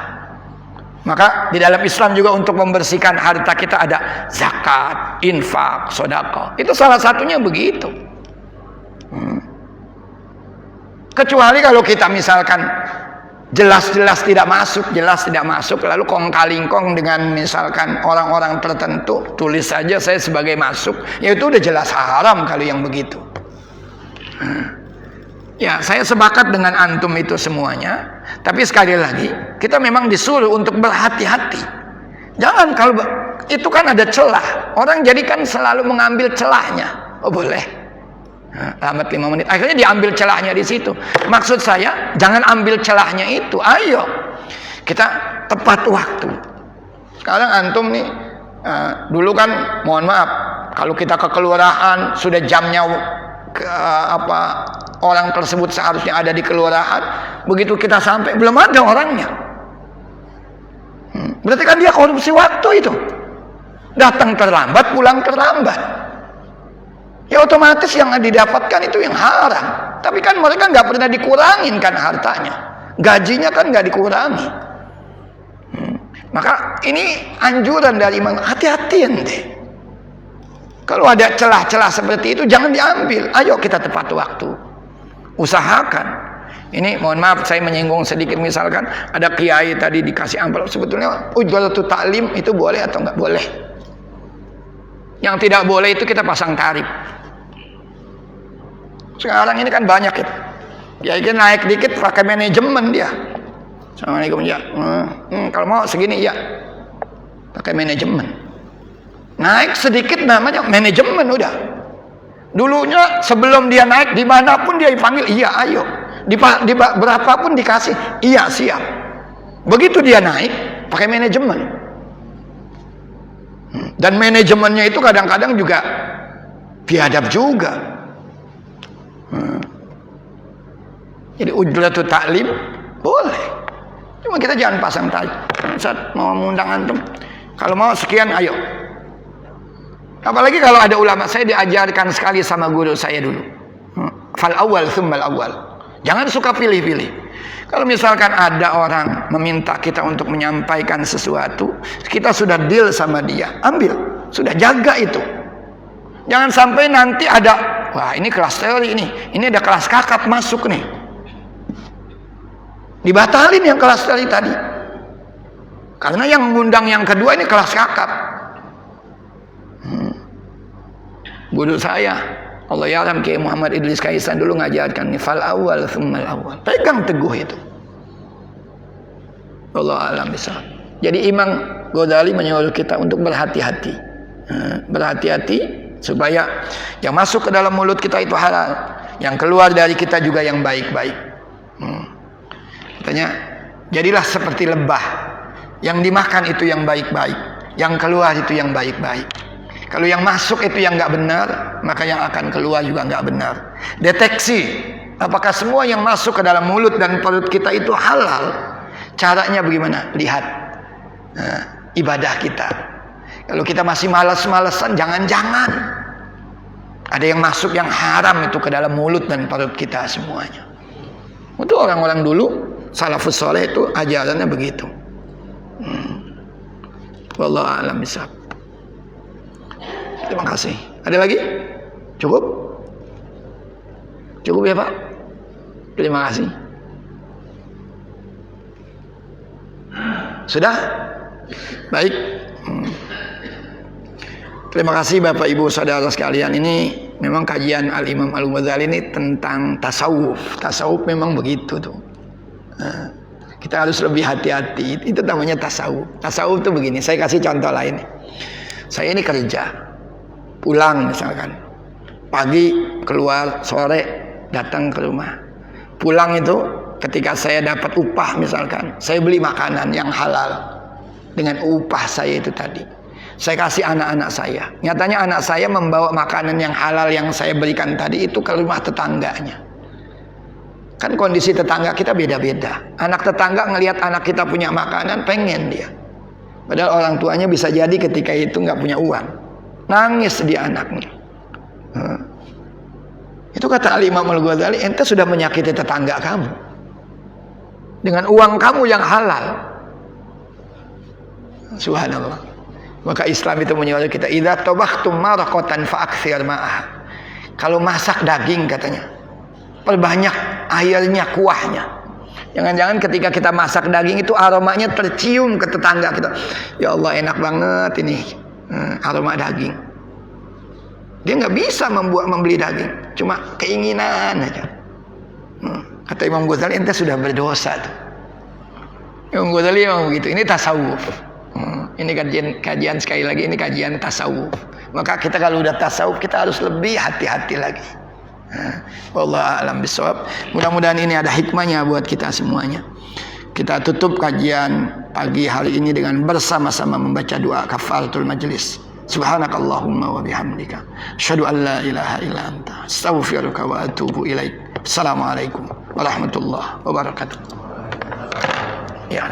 Speaker 1: Maka di dalam Islam juga untuk membersihkan harta kita ada zakat, infak, sedekah. Itu salah satunya begitu. Kecuali kalau kita misalkan jelas-jelas tidak masuk, lalu kong-kalingkong dengan misalkan orang-orang tertentu, tulis saja saya sebagai masuk, ya itu udah jelas haram kalau yang begitu. Ya, saya sepakat dengan antum itu semuanya. Tapi sekali lagi, kita memang disuruh untuk berhati-hati. Jangan, kalau itu kan ada celah. Orang jadi kan selalu mengambil celahnya. Oh boleh. Lambat 5 menit. Akhirnya diambil celahnya di situ. Maksud saya, jangan ambil celahnya itu. Ayo, kita tepat waktu. Sekarang antum nih, dulu kan, mohon maaf, kalau kita ke kelurahan sudah jamnya orang tersebut seharusnya ada di kelurahan, begitu kita sampai belum ada orangnya, berarti kan dia korupsi waktu itu, datang terlambat, pulang terlambat, ya otomatis yang didapatkan itu yang haram. Tapi kan mereka nggak pernah dikurangin kan hartanya, gajinya kan nggak dikurangi. Maka ini anjuran dari Imam, hati-hati ente. Kalau ada celah-celah seperti itu jangan diambil. Ayo kita tepat waktu. Usahakan. Ini mohon maaf saya menyinggung sedikit, misalkan ada kiai tadi dikasih amplop, sebetulnya ujratul ta'lim itu boleh atau enggak boleh? Yang tidak boleh itu kita pasang tarif. Sekarang ini kan banyak itu. Kiai naik dikit pakai manajemen dia. Assalamualaikum ya. Kalau mau segini ya. Pakai manajemen. Naik sedikit namanya manajemen udah. Dulunya sebelum dia naik dimanapun dia dipanggil iya ayo, di berapapun dikasih iya siap. Begitu dia naik pakai manajemen. Dan manajemennya itu kadang-kadang juga biadab juga. Jadi ujratul ta'lim boleh, cuma kita jangan pasang tarif. Saat mau mengundang antum, kalau mau sekian ayo. Apalagi kalau ada ulama, saya diajarkan sekali sama guru saya dulu. Fal awal tsummal awal. Jangan suka pilih-pilih. Kalau misalkan ada orang meminta kita untuk menyampaikan sesuatu, kita sudah deal sama dia, ambil, sudah jaga itu. Jangan sampai nanti ada, wah ini kelas teori ini ada kelas kakap masuk nih. Dibatalin yang kelas teori tadi. Karena yang mengundang yang kedua ini kelas kakap. Guru saya, Allah yarham Kiai Muhammad Idris Kaisan dulu ngajarkan nih fal awal tsummal awal. Pegang teguh itu. Allah alam bisa. Jadi Imam Ghazali menyuruh kita untuk berhati-hati. Berhati-hati supaya yang masuk ke dalam mulut kita itu halal, yang keluar dari kita juga yang baik-baik. Katanya, jadilah seperti lebah. Yang dimakan itu yang baik-baik, yang keluar itu yang baik-baik. Kalau yang masuk itu yang nggak benar, maka yang akan keluar juga nggak benar. Deteksi apakah semua yang masuk ke dalam mulut dan perut kita itu halal. Caranya bagaimana? Lihat ibadah kita. Kalau kita masih malas-malesan, jangan-jangan ada yang masuk yang haram itu ke dalam mulut dan perut kita semuanya. Itu orang-orang dulu salafus saleh itu ajarannya begitu. Wallahu a'lam bishawab. Terima kasih. Ada lagi? Cukup? Cukup ya Pak? Terima kasih. Sudah? Baik. Terima kasih Bapak Ibu Saudara sekalian. Ini memang kajian Al-Imam Al-Ghazali ini tentang tasawuf. Tasawuf memang begitu tuh. Kita harus lebih hati-hati. Itu namanya tasawuf. Tasawuf itu begini. Saya kasih contoh lain. Saya ini kerja. Pulang misalkan pagi keluar, sore datang ke rumah. Pulang itu ketika saya dapat upah misalkan, saya beli makanan yang halal. dengan upah saya itu tadi. Saya kasih anak-anak saya. Nyatanya anak saya membawa makanan yang halal yang saya berikan tadi itu ke rumah tetangganya. Kan kondisi tetangga kita beda-beda. Anak tetangga ngelihat anak kita punya makanan, pengen dia. Padahal orang tuanya bisa jadi ketika itu nggak punya uang. Nangis dia anaknya. Itu kata Imam Al-Ghazali, ente sudah menyakiti tetangga kamu. Dengan uang kamu yang halal. Subhanallah. Maka Islam itu menyuruh kita, idza tabaktum maraqatan fa'aktsir ma'ah. Kalau masak daging katanya, perbanyak airnya, kuahnya. Jangan-jangan ketika kita masak daging itu aromanya tercium ke tetangga kita. Ya Allah, enak banget ini aroma daging. Dia nggak bisa membeli daging, cuma keinginan aja. Kata Imam Ghazali, ente sudah berdosa tuh. Imam Ghazali memang begitu. Ini tasawuf. Ini kajian sekali lagi, ini kajian tasawuf. Maka kita kalau udah tasawuf, kita harus lebih hati-hati lagi. Wallahu a'lam bishawab. Mudah-mudahan ini ada hikmahnya buat kita semuanya. Kita tutup kajian pagi hari ini dengan bersama-sama membaca doa kafaratul majlis. Subhanakallahumma wa bihamdika asyhadu an la ilaha illa anta astaghfiruka wa atubu ilaik. Assalamualaikum warahmatullahi wabarakatuh. Ya.